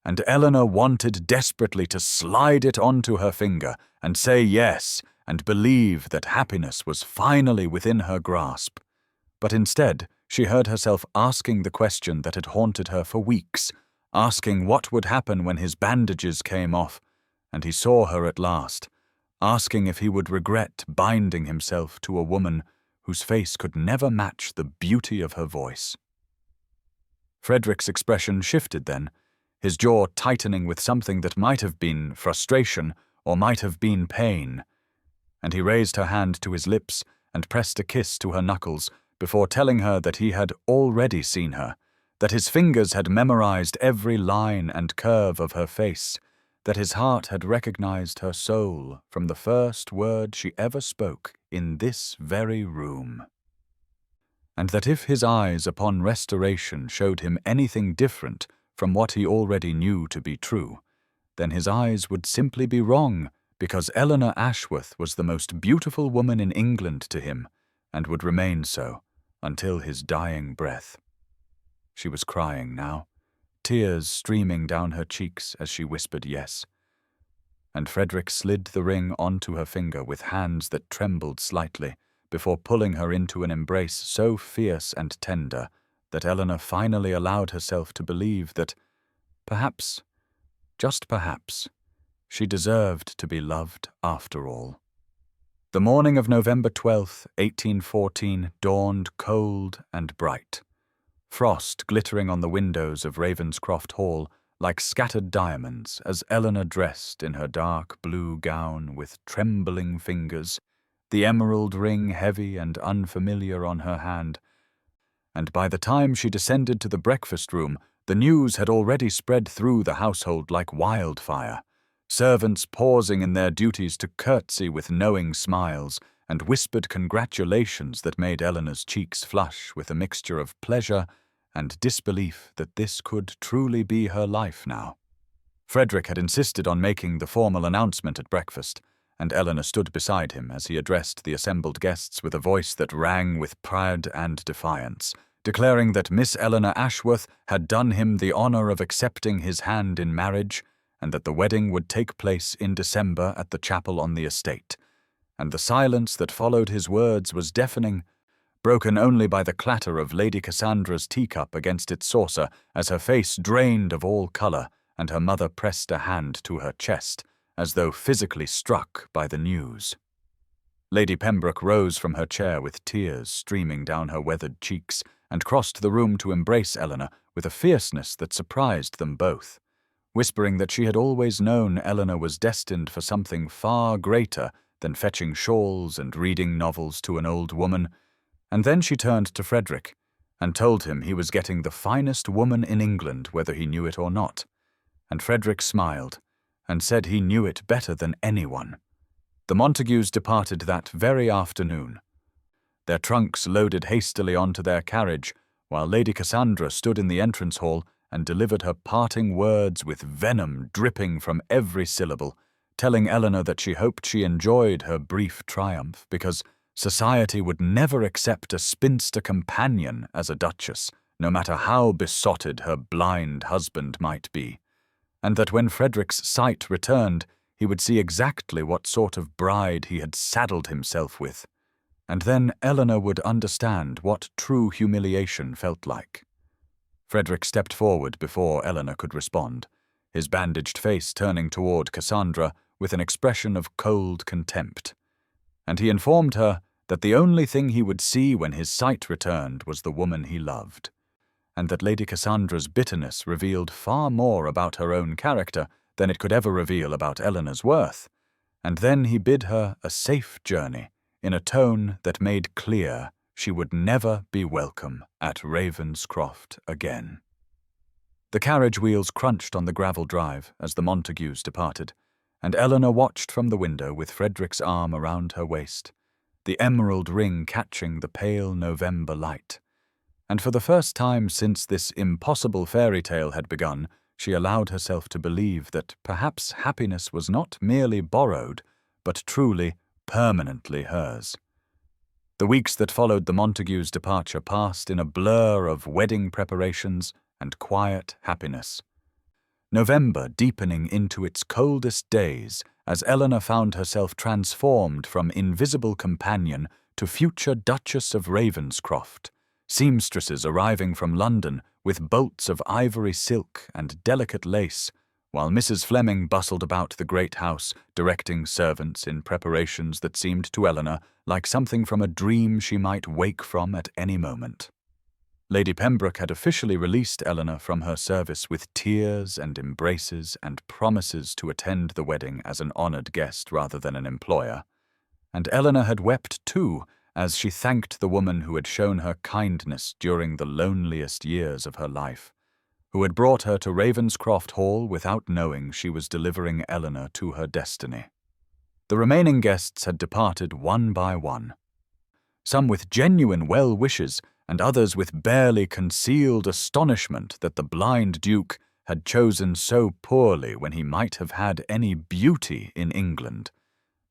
and Eleanor wanted desperately to slide it onto her finger and say yes and believe that happiness was finally within her grasp. But instead, she heard herself asking the question that had haunted her for weeks, asking what would happen when his bandages came off, and he saw her at last, asking if he would regret binding himself to a woman whose face could never match the beauty of her voice. Frederick's expression shifted then, his jaw tightening with something that might have been frustration or might have been pain, and he raised her hand to his lips and pressed a kiss to her knuckles before telling her that he had already seen her, that his fingers had memorized every line and curve of her face, that his heart had recognized her soul from the first word she ever spoke in this very room, and that if his eyes upon restoration showed him anything different from what he already knew to be true, then his eyes would simply be wrong, because Eleanor Ashworth was the most beautiful woman in England to him, and would remain so until his dying breath. She was crying now, tears streaming down her cheeks as she whispered yes, and Frederick slid the ring onto her finger with hands that trembled slightly, before pulling her into an embrace so fierce and tender that Eleanor finally allowed herself to believe that, perhaps, just perhaps, she deserved to be loved after all. The morning of November 12th, 1814, dawned cold and bright, frost glittering on the windows of Ravenscroft Hall like scattered diamonds as Eleanor dressed in her dark blue gown with trembling fingers, the emerald ring heavy and unfamiliar on her hand, and by the time she descended to the breakfast room, the news had already spread through the household like wildfire, servants pausing in their duties to curtsy with knowing smiles and whispered congratulations that made Eleanor's cheeks flush with a mixture of pleasure and disbelief that this could truly be her life now. Frederick had insisted on making the formal announcement at breakfast, and Eleanor stood beside him as he addressed the assembled guests with a voice that rang with pride and defiance, declaring that Miss Eleanor Ashworth had done him the honor of accepting his hand in marriage, and that the wedding would take place in December at the chapel on the estate. And the silence that followed his words was deafening, broken only by the clatter of Lady Cassandra's teacup against its saucer as her face drained of all color and her mother pressed a hand to her chest, as though physically struck by the news. Lady Pembroke rose from her chair with tears streaming down her weathered cheeks and crossed the room to embrace Eleanor with a fierceness that surprised them both, whispering that she had always known Eleanor was destined for something far greater than fetching shawls and reading novels to an old woman. And then she turned to Frederick and told him he was getting the finest woman in England whether he knew it or not, and Frederick smiled and said he knew it better than anyone. The Montagues departed that very afternoon, their trunks loaded hastily onto their carriage, while Lady Cassandra stood in the entrance hall and delivered her parting words with venom dripping from every syllable, telling Eleanor that she hoped she enjoyed her brief triumph because society would never accept a spinster companion as a duchess, no matter how besotted her blind husband might be, and that when Frederick's sight returned, he would see exactly what sort of bride he had saddled himself with, and then Eleanor would understand what true humiliation felt like. Frederick stepped forward before Eleanor could respond, his bandaged face turning toward Cassandra with an expression of cold contempt, and he informed her that the only thing he would see when his sight returned was the woman he loved, and that Lady Cassandra's bitterness revealed far more about her own character than it could ever reveal about Eleanor's worth, and then he bid her a safe journey in a tone that made clear she would never be welcome at Ravenscroft again. The carriage wheels crunched on the gravel drive as the Montagues departed, and Eleanor watched from the window with Frederick's arm around her waist, the emerald ring catching the pale November light. And for the first time since this impossible fairy tale had begun, she allowed herself to believe that perhaps happiness was not merely borrowed, but truly, permanently hers. The weeks that followed the Montagues' departure passed in a blur of wedding preparations and quiet happiness. November deepening into its coldest days as Eleanor found herself transformed from invisible companion to future Duchess of Ravenscroft, seamstresses arriving from London with bolts of ivory silk and delicate lace, while Mrs. Fleming bustled about the great house, directing servants in preparations that seemed to Eleanor like something from a dream she might wake from at any moment. Lady Pembroke had officially released Eleanor from her service with tears and embraces and promises to attend the wedding as an honoured guest rather than an employer, and Eleanor had wept too as she thanked the woman who had shown her kindness during the loneliest years of her life, who had brought her to Ravenscroft Hall without knowing she was delivering Eleanor to her destiny. The remaining guests had departed one by one, some with genuine well-wishes and others with barely concealed astonishment that the blind Duke had chosen so poorly when he might have had any beauty in England.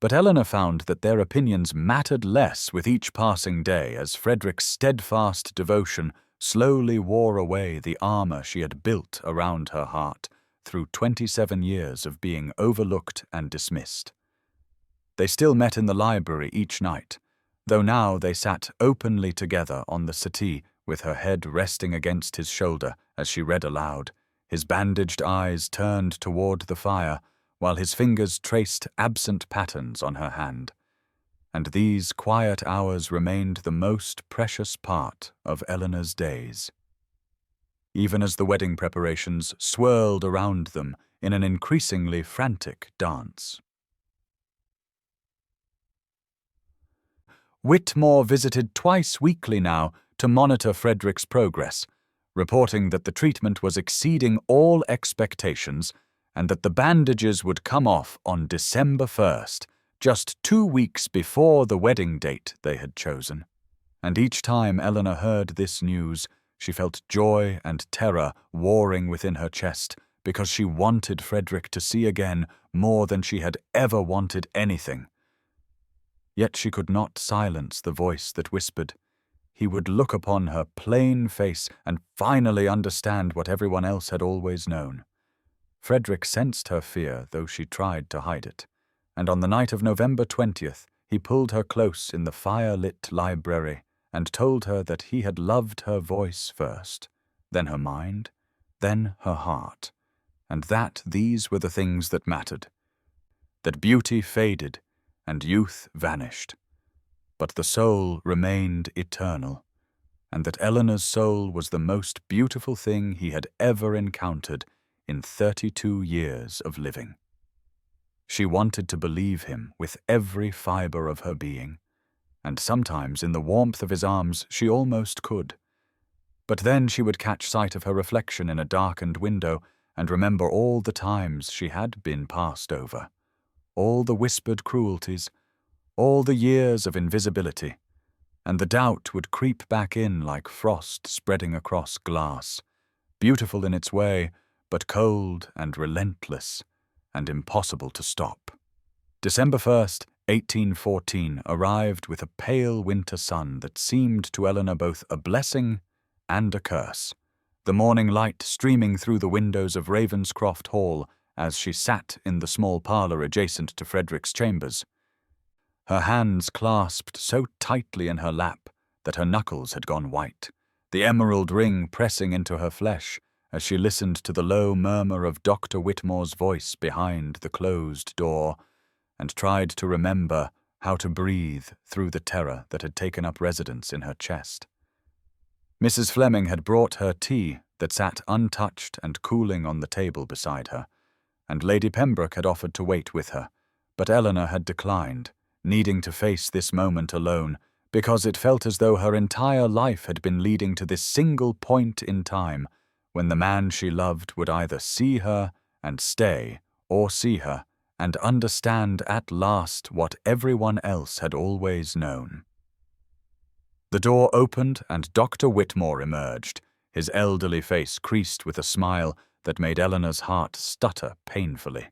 But Eleanor found that their opinions mattered less with each passing day as Frederick's steadfast devotion slowly wore away the armor she had built around her heart through 27 years of being overlooked and dismissed. They still met in the library each night, though now they sat openly together on the settee with her head resting against his shoulder as she read aloud, his bandaged eyes turned toward the fire, while his fingers traced absent patterns on her hand. And these quiet hours remained the most precious part of Eleanor's days. Even as the wedding preparations swirled around them in an increasingly frantic dance. Whitmore visited twice weekly now to monitor Frederick's progress, reporting that the treatment was exceeding all expectations and that the bandages would come off on December 1st, just 2 weeks before the wedding date they had chosen. And each time Eleanor heard this news, she felt joy and terror warring within her chest because she wanted Frederick to see again more than she had ever wanted anything. Yet she could not silence the voice that whispered he would look upon her plain face and finally understand what everyone else had always known. Frederick sensed her fear, though she tried to hide it, and on the night of November 20th, he pulled her close in the fire-lit library and told her that he had loved her voice first, then her mind, then her heart, and that these were the things that mattered, that beauty faded and youth vanished, but the soul remained eternal, and that Eleanor's soul was the most beautiful thing he had ever encountered in 32 years of living. She wanted to believe him with every fibre of her being, and sometimes in the warmth of his arms she almost could. But then she would catch sight of her reflection in a darkened window and remember all the times she had been passed over, all the whispered cruelties, all the years of invisibility, and the doubt would creep back in like frost spreading across glass. beautiful in its way, but cold and relentless, and impossible to stop. December 1st, 1814 arrived with a pale winter sun that seemed to Eleanor both a blessing and a curse, the morning light streaming through the windows of Ravenscroft Hall as she sat in the small parlour adjacent to Frederick's chambers. Her hands clasped so tightly in her lap that her knuckles had gone white, the emerald ring pressing into her flesh as she listened to the low murmur of Dr. Whitmore's voice behind the closed door, and tried to remember how to breathe through the terror that had taken up residence in her chest. Mrs. Fleming had brought her tea that sat untouched and cooling on the table beside her, and Lady Pembroke had offered to wait with her, but Eleanor had declined, needing to face this moment alone, because it felt as though her entire life had been leading to this single point in time when the man she loved would either see her and stay, or see her and understand at last what everyone else had always known. The door opened and Dr. Whitmore emerged, his elderly face creased with a smile that made Eleanor's heart stutter painfully.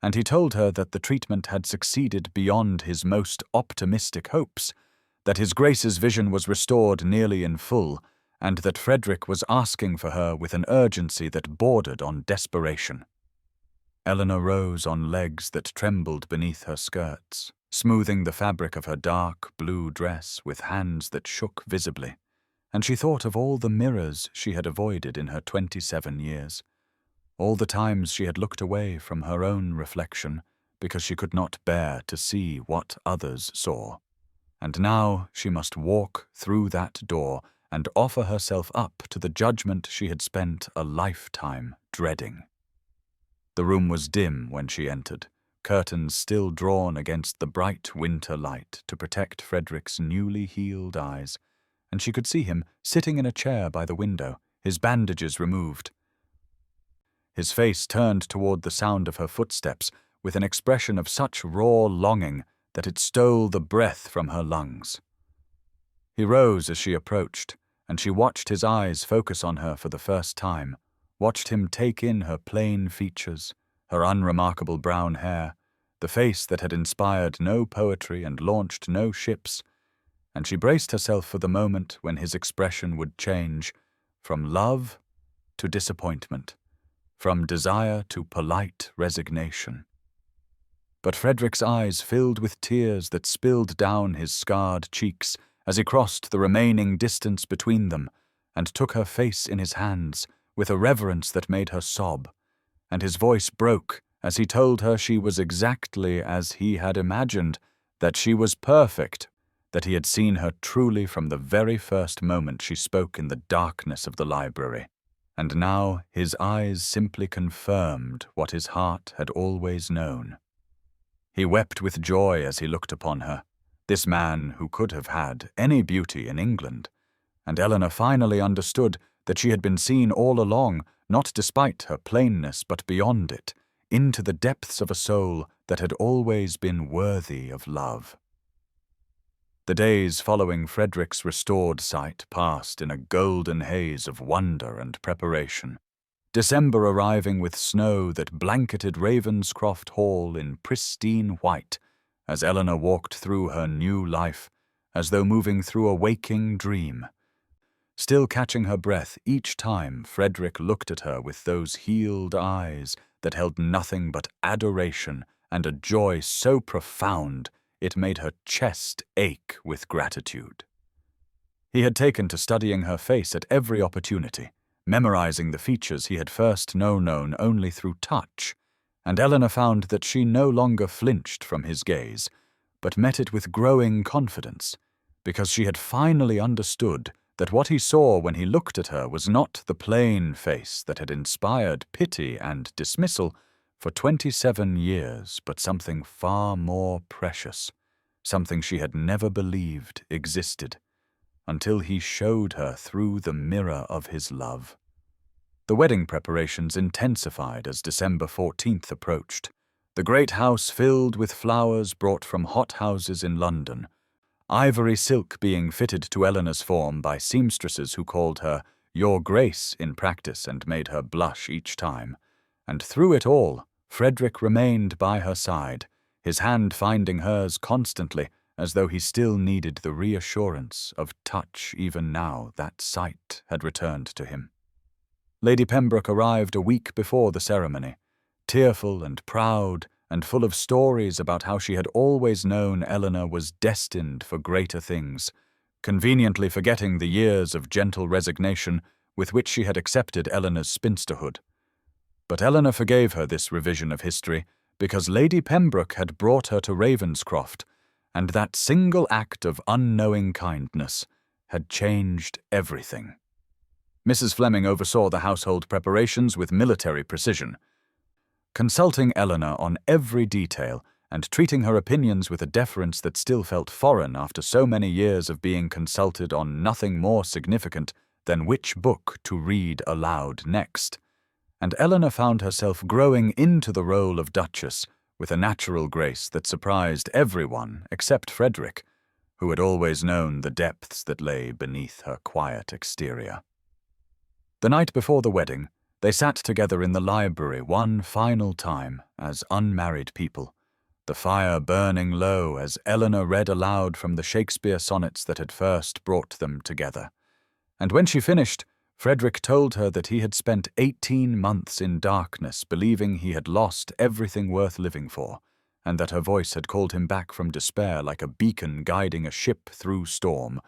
And he told her that the treatment had succeeded beyond his most optimistic hopes, that his Grace's vision was restored nearly in full, and that Frederick was asking for her with an urgency that bordered on desperation. Eleanor rose on legs that trembled beneath her skirts, smoothing the fabric of her dark blue dress with hands that shook visibly, and she thought of all the mirrors she had avoided in her 27 years. All the times she had looked away from her own reflection because she could not bear to see what others saw. And now she must walk through that door and offer herself up to the judgment she had spent a lifetime dreading. The room was dim when she entered, curtains still drawn against the bright winter light to protect Frederick's newly healed eyes, and she could see him sitting in a chair by the window, his bandages removed. His face turned toward the sound of her footsteps with an expression of such raw longing that it stole the breath from her lungs. He rose as she approached, and she watched his eyes focus on her for the first time, watched him take in her plain features, her unremarkable brown hair, the face that had inspired no poetry and launched no ships, and she braced herself for the moment when his expression would change from love to disappointment, from desire to polite resignation. But Frederick's eyes filled with tears that spilled down his scarred cheeks as he crossed the remaining distance between them and took her face in his hands with a reverence that made her sob, and his voice broke as he told her she was exactly as he had imagined, that she was perfect, that he had seen her truly from the very first moment she spoke in the darkness of the library. And now his eyes simply confirmed what his heart had always known. He wept with joy as he looked upon her, this man who could have had any beauty in England, and Eleanor finally understood that she had been seen all along, not despite her plainness but beyond it, into the depths of a soul that had always been worthy of love. The days following Frederick's restored sight passed in a golden haze of wonder and preparation, December arriving with snow that blanketed Ravenscroft Hall in pristine white as Eleanor walked through her new life, as though moving through a waking dream, still catching her breath each time Frederick looked at her with those healed eyes that held nothing but adoration and a joy so profound it made her chest ache with gratitude. He had taken to studying her face at every opportunity, memorizing the features he had first known only through touch, and Eleanor found that she no longer flinched from his gaze, but met it with growing confidence, because she had finally understood that what he saw when he looked at her was not the plain face that had inspired pity and dismissal for 27 years, but something far more precious, something she had never believed existed, until he showed her through the mirror of his love. The wedding preparations intensified as December 14th approached, the great house filled with flowers brought from hothouses in London, ivory silk being fitted to Eleanor's form by seamstresses who called her your grace in practice and made her blush each time. And through it all, Frederick remained by her side, his hand finding hers constantly, as though he still needed the reassurance of touch even now that sight had returned to him. Lady Pembroke arrived a week before the ceremony, tearful and proud and full of stories about how she had always known Eleanor was destined for greater things, conveniently forgetting the years of gentle resignation with which she had accepted Eleanor's spinsterhood. But Eleanor forgave her this revision of history because Lady Pembroke had brought her to Ravenscroft, and that single act of unknowing kindness had changed everything. Mrs. Fleming oversaw the household preparations with military precision, consulting Eleanor on every detail and treating her opinions with a deference that still felt foreign after so many years of being consulted on nothing more significant than which book to read aloud next. And Eleanor found herself growing into the role of Duchess with a natural grace that surprised everyone except Frederick, who had always known the depths that lay beneath her quiet exterior. The night before the wedding, they sat together in the library one final time as unmarried people, the fire burning low as Eleanor read aloud from the Shakespeare sonnets that had first brought them together. And when she finished, Frederick told her that he had spent 18 months in darkness believing he had lost everything worth living for, and that her voice had called him back from despair like a beacon guiding a ship through storm,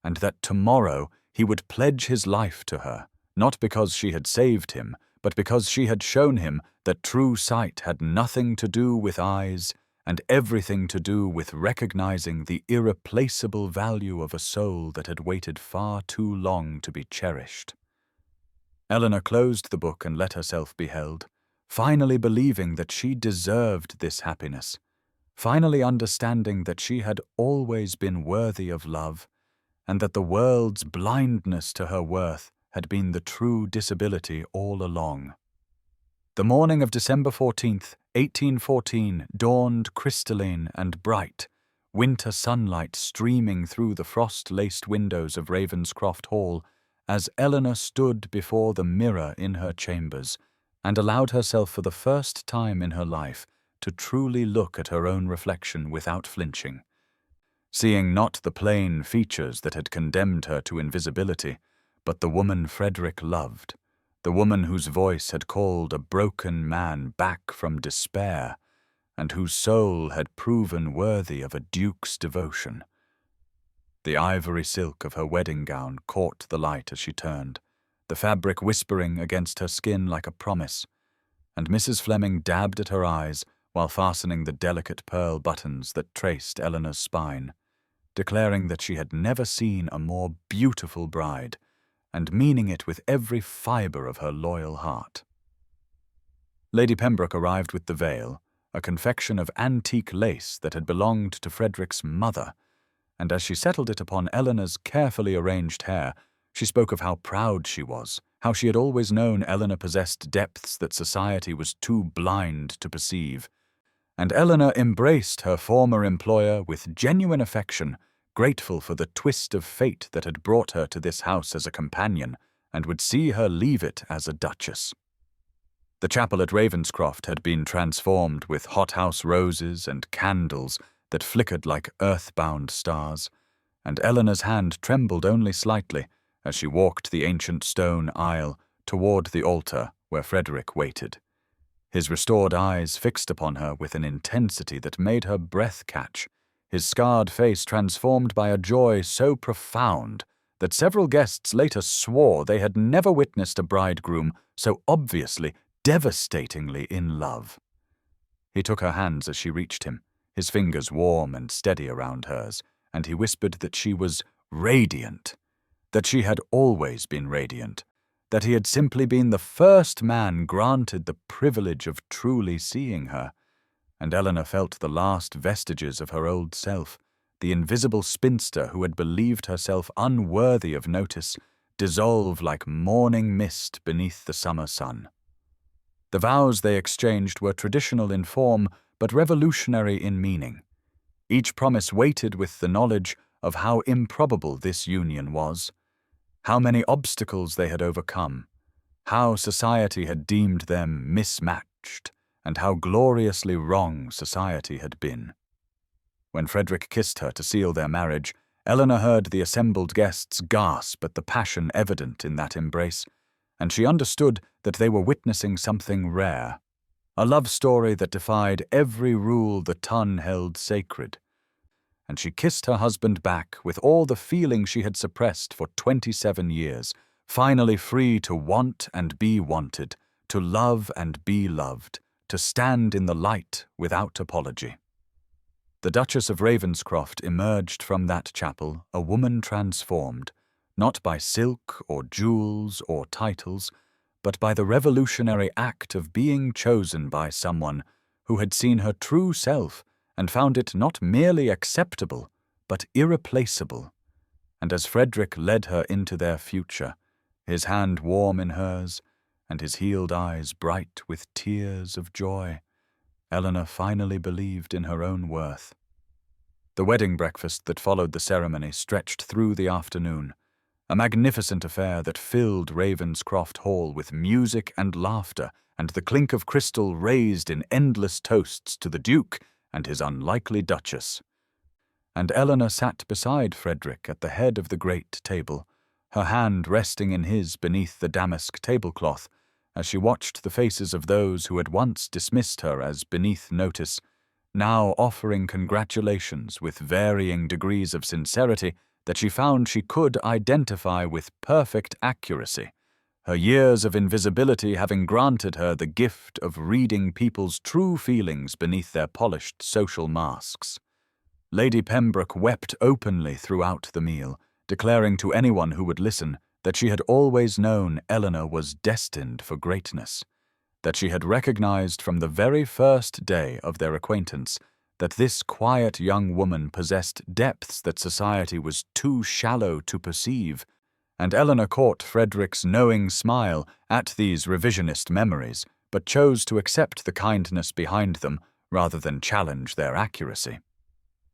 and that tomorrow he would pledge his life to her, not because she had saved him, but because she had shown him that true sight had nothing to do with eyes and everything to do with recognizing the irreplaceable value of a soul that had waited far too long to be cherished. Eleanor closed the book and let herself be held, finally believing that she deserved this happiness, finally understanding that she had always been worthy of love, and that the world's blindness to her worth had been the true disability all along. The morning of December 14th, 1814 dawned crystalline and bright, winter sunlight streaming through the frost-laced windows of Ravenscroft Hall as Eleanor stood before the mirror in her chambers and allowed herself for the first time in her life to truly look at her own reflection without flinching, seeing not the plain features that had condemned her to invisibility, but the woman Frederick loved, the woman whose voice had called a broken man back from despair, and whose soul had proven worthy of a duke's devotion. The ivory silk of her wedding gown caught the light as she turned, the fabric whispering against her skin like a promise, and Mrs. Fleming dabbed at her eyes while fastening the delicate pearl buttons that traced Eleanor's spine, declaring that she had never seen a more beautiful bride, and meaning it with every fibre of her loyal heart. Lady Pembroke arrived with the veil, a confection of antique lace that had belonged to Frederick's mother, and as she settled it upon Eleanor's carefully arranged hair, she spoke of how proud she was, how she had always known Eleanor possessed depths that society was too blind to perceive, and Eleanor embraced her former employer with genuine affection, grateful for the twist of fate that had brought her to this house as a companion and would see her leave it as a duchess. The chapel at Ravenscroft had been transformed with hothouse roses and candles that flickered like earthbound stars, and Eleanor's hand trembled only slightly as she walked the ancient stone aisle toward the altar where Frederick waited, his restored eyes fixed upon her with an intensity that made her breath catch, his scarred face transformed by a joy so profound that several guests later swore they had never witnessed a bridegroom so obviously, devastatingly in love. He took her hands as she reached him, his fingers warm and steady around hers, and he whispered that she was radiant, that she had always been radiant, that he had simply been the first man granted the privilege of truly seeing her, and Eleanor felt the last vestiges of her old self, the invisible spinster who had believed herself unworthy of notice, dissolve like morning mist beneath the summer sun. The vows they exchanged were traditional in form, but revolutionary in meaning. Each promise weighted with the knowledge of how improbable this union was, How many obstacles they had overcome, how society had deemed them mismatched, and how gloriously wrong society had been. When Frederick kissed her to seal their marriage, Eleanor heard the assembled guests gasp at the passion evident in that embrace, and she understood that they were witnessing something rare, a love story that defied every rule the tongue held sacred. And she kissed her husband back with all the feeling she had suppressed for 27 years, finally free to want and be wanted, to love and be loved, to stand in the light without apology. The Duchess of Ravenscroft emerged from that chapel a woman transformed, not by silk or jewels or titles, but by the revolutionary act of being chosen by someone who had seen her true self and found it not merely acceptable, but irreplaceable. And as Frederick led her into their future, his hand warm in hers, and his healed eyes bright with tears of joy, Eleanor finally believed in her own worth. The wedding breakfast that followed the ceremony stretched through the afternoon, a magnificent affair that filled Ravenscroft Hall with music and laughter, and the clink of crystal raised in endless toasts to the Duke and his unlikely Duchess. And Eleanor sat beside Frederick at the head of the great table, her hand resting in his beneath the damask tablecloth, as she watched the faces of those who had once dismissed her as beneath notice, now offering congratulations with varying degrees of sincerity that she found she could identify with perfect accuracy, her years of invisibility having granted her the gift of reading people's true feelings beneath their polished social masks. Lady Pembroke wept openly throughout the meal, declaring to anyone who would listen that she had always known Eleanor was destined for greatness, that she had recognized from the very first day of their acquaintance that this quiet young woman possessed depths that society was too shallow to perceive, and Eleanor caught Frederick's knowing smile at these revisionist memories, but chose to accept the kindness behind them rather than challenge their accuracy.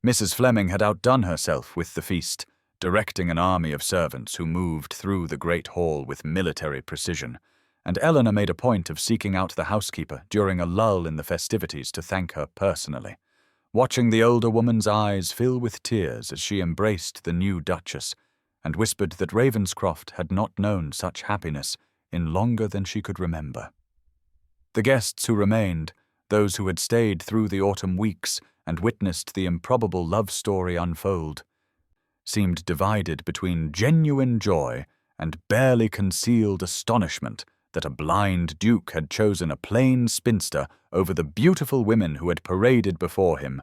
Mrs. Fleming had outdone herself with the feast, directing an army of servants who moved through the great hall with military precision, and Eleanor made a point of seeking out the housekeeper during a lull in the festivities to thank her personally, watching the older woman's eyes fill with tears as she embraced the new Duchess, and whispered that Ravenscroft had not known such happiness in longer than she could remember. The guests who remained, those who had stayed through the autumn weeks and witnessed the improbable love story unfold, seemed divided between genuine joy and barely concealed astonishment that a blind duke had chosen a plain spinster over the beautiful women who had paraded before him,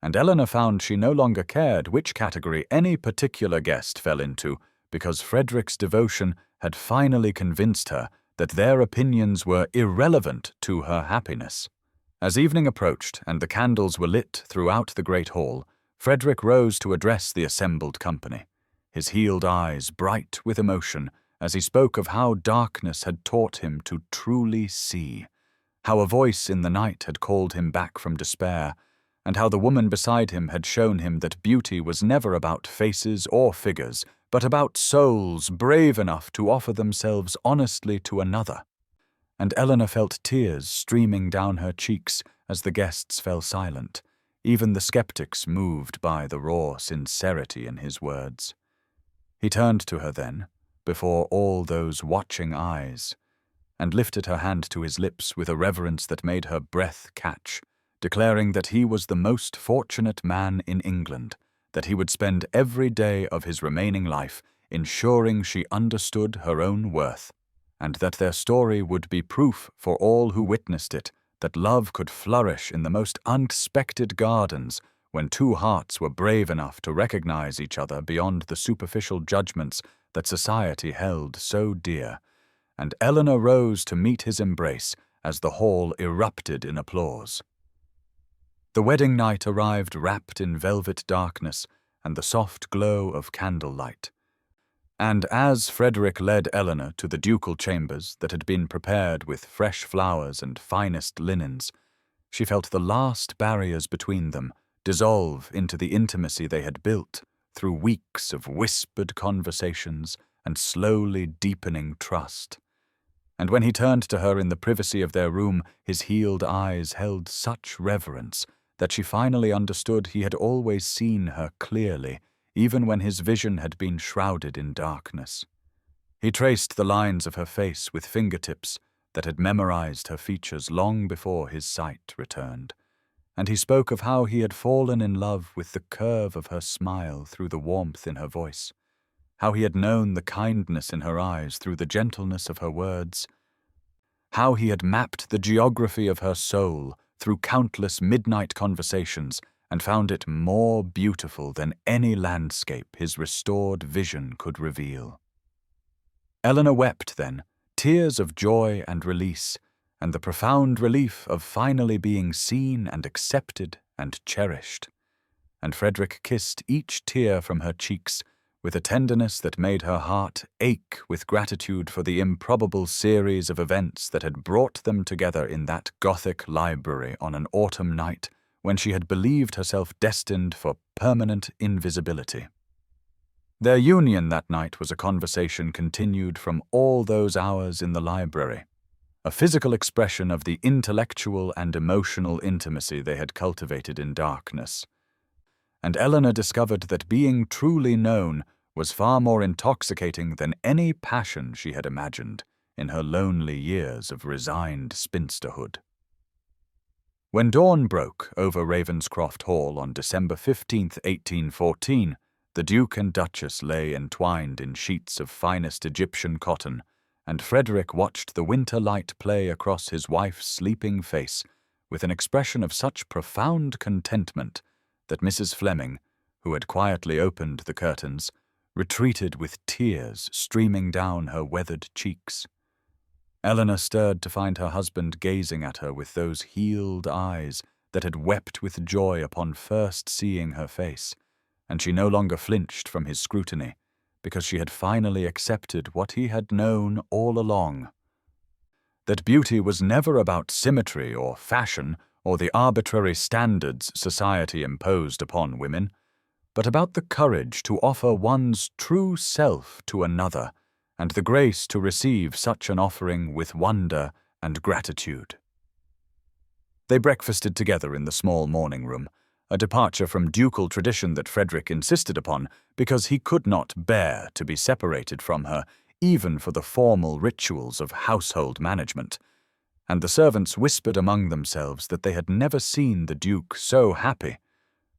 and Eleanor found she no longer cared which category any particular guest fell into, because Frederick's devotion had finally convinced her that their opinions were irrelevant to her happiness. As evening approached and the candles were lit throughout the great hall, Frederick rose to address the assembled company, his healed eyes bright with emotion as he spoke of how darkness had taught him to truly see, how a voice in the night had called him back from despair, and how the woman beside him had shown him that beauty was never about faces or figures, but about souls brave enough to offer themselves honestly to another. And Eleanor felt tears streaming down her cheeks as the guests fell silent, even the skeptics moved by the raw sincerity in his words. He turned to her then, before all those watching eyes, and lifted her hand to his lips with a reverence that made her breath catch, declaring that he was the most fortunate man in England, that he would spend every day of his remaining life ensuring she understood her own worth, and that their story would be proof for all who witnessed it that love could flourish in the most unexpected gardens when two hearts were brave enough to recognize each other beyond the superficial judgments that society held so dear. And Eleanor rose to meet his embrace as the hall erupted in applause. The wedding night arrived wrapped in velvet darkness and the soft glow of candlelight. And as Frederick led Eleanor to the ducal chambers that had been prepared with fresh flowers and finest linens, she felt the last barriers between them dissolve into the intimacy they had built through weeks of whispered conversations and slowly deepening trust. And when he turned to her in the privacy of their room, his healed eyes held such reverence that she finally understood he had always seen her clearly, even when his vision had been shrouded in darkness. He traced the lines of her face with fingertips that had memorized her features long before his sight returned, and he spoke of how he had fallen in love with the curve of her smile through the warmth in her voice, how he had known the kindness in her eyes through the gentleness of her words, how he had mapped the geography of her soul through countless midnight conversations and found it more beautiful than any landscape his restored vision could reveal. Eleanor wept then, tears of joy and release, and the profound relief of finally being seen and accepted and cherished. And Frederick kissed each tear from her cheeks with a tenderness that made her heart ache with gratitude for the improbable series of events that had brought them together in that Gothic library on an autumn night when she had believed herself destined for permanent invisibility. Their union that night was a conversation continued from all those hours in the library, a physical expression of the intellectual and emotional intimacy they had cultivated in darkness. And Eleanor discovered that being truly known was far more intoxicating than any passion she had imagined in her lonely years of resigned spinsterhood. When dawn broke over Ravenscroft Hall on December 15, 1814, the Duke and Duchess lay entwined in sheets of finest Egyptian cotton, and Frederick watched the winter light play across his wife's sleeping face with an expression of such profound contentment that Mrs. Fleming, who had quietly opened the curtains, retreated with tears streaming down her weathered cheeks. Eleanor stirred to find her husband gazing at her with those healed eyes that had wept with joy upon first seeing her face, and she no longer flinched from his scrutiny, because she had finally accepted what he had known all along: that beauty was never about symmetry or fashion or the arbitrary standards society imposed upon women, but about the courage to offer one's true self to another, and the grace to receive such an offering with wonder and gratitude. They breakfasted together in the small morning room, a departure from ducal tradition that Frederick insisted upon because he could not bear to be separated from her, even for the formal rituals of household management. And the servants whispered among themselves that they had never seen the Duke so happy,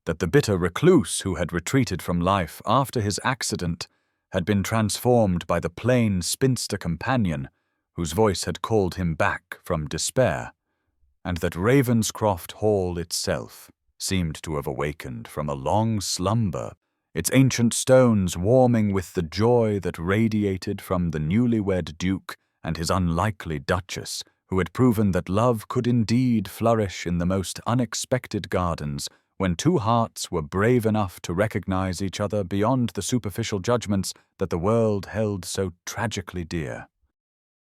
that the bitter recluse who had retreated from life after his accident had been transformed by the plain spinster companion whose voice had called him back from despair, and that Ravenscroft Hall itself seemed to have awakened from a long slumber, its ancient stones warming with the joy that radiated from the newlywed Duke and his unlikely Duchess, who had proven that love could indeed flourish in the most unexpected gardens when two hearts were brave enough to recognize each other beyond the superficial judgments that the world held so tragically dear.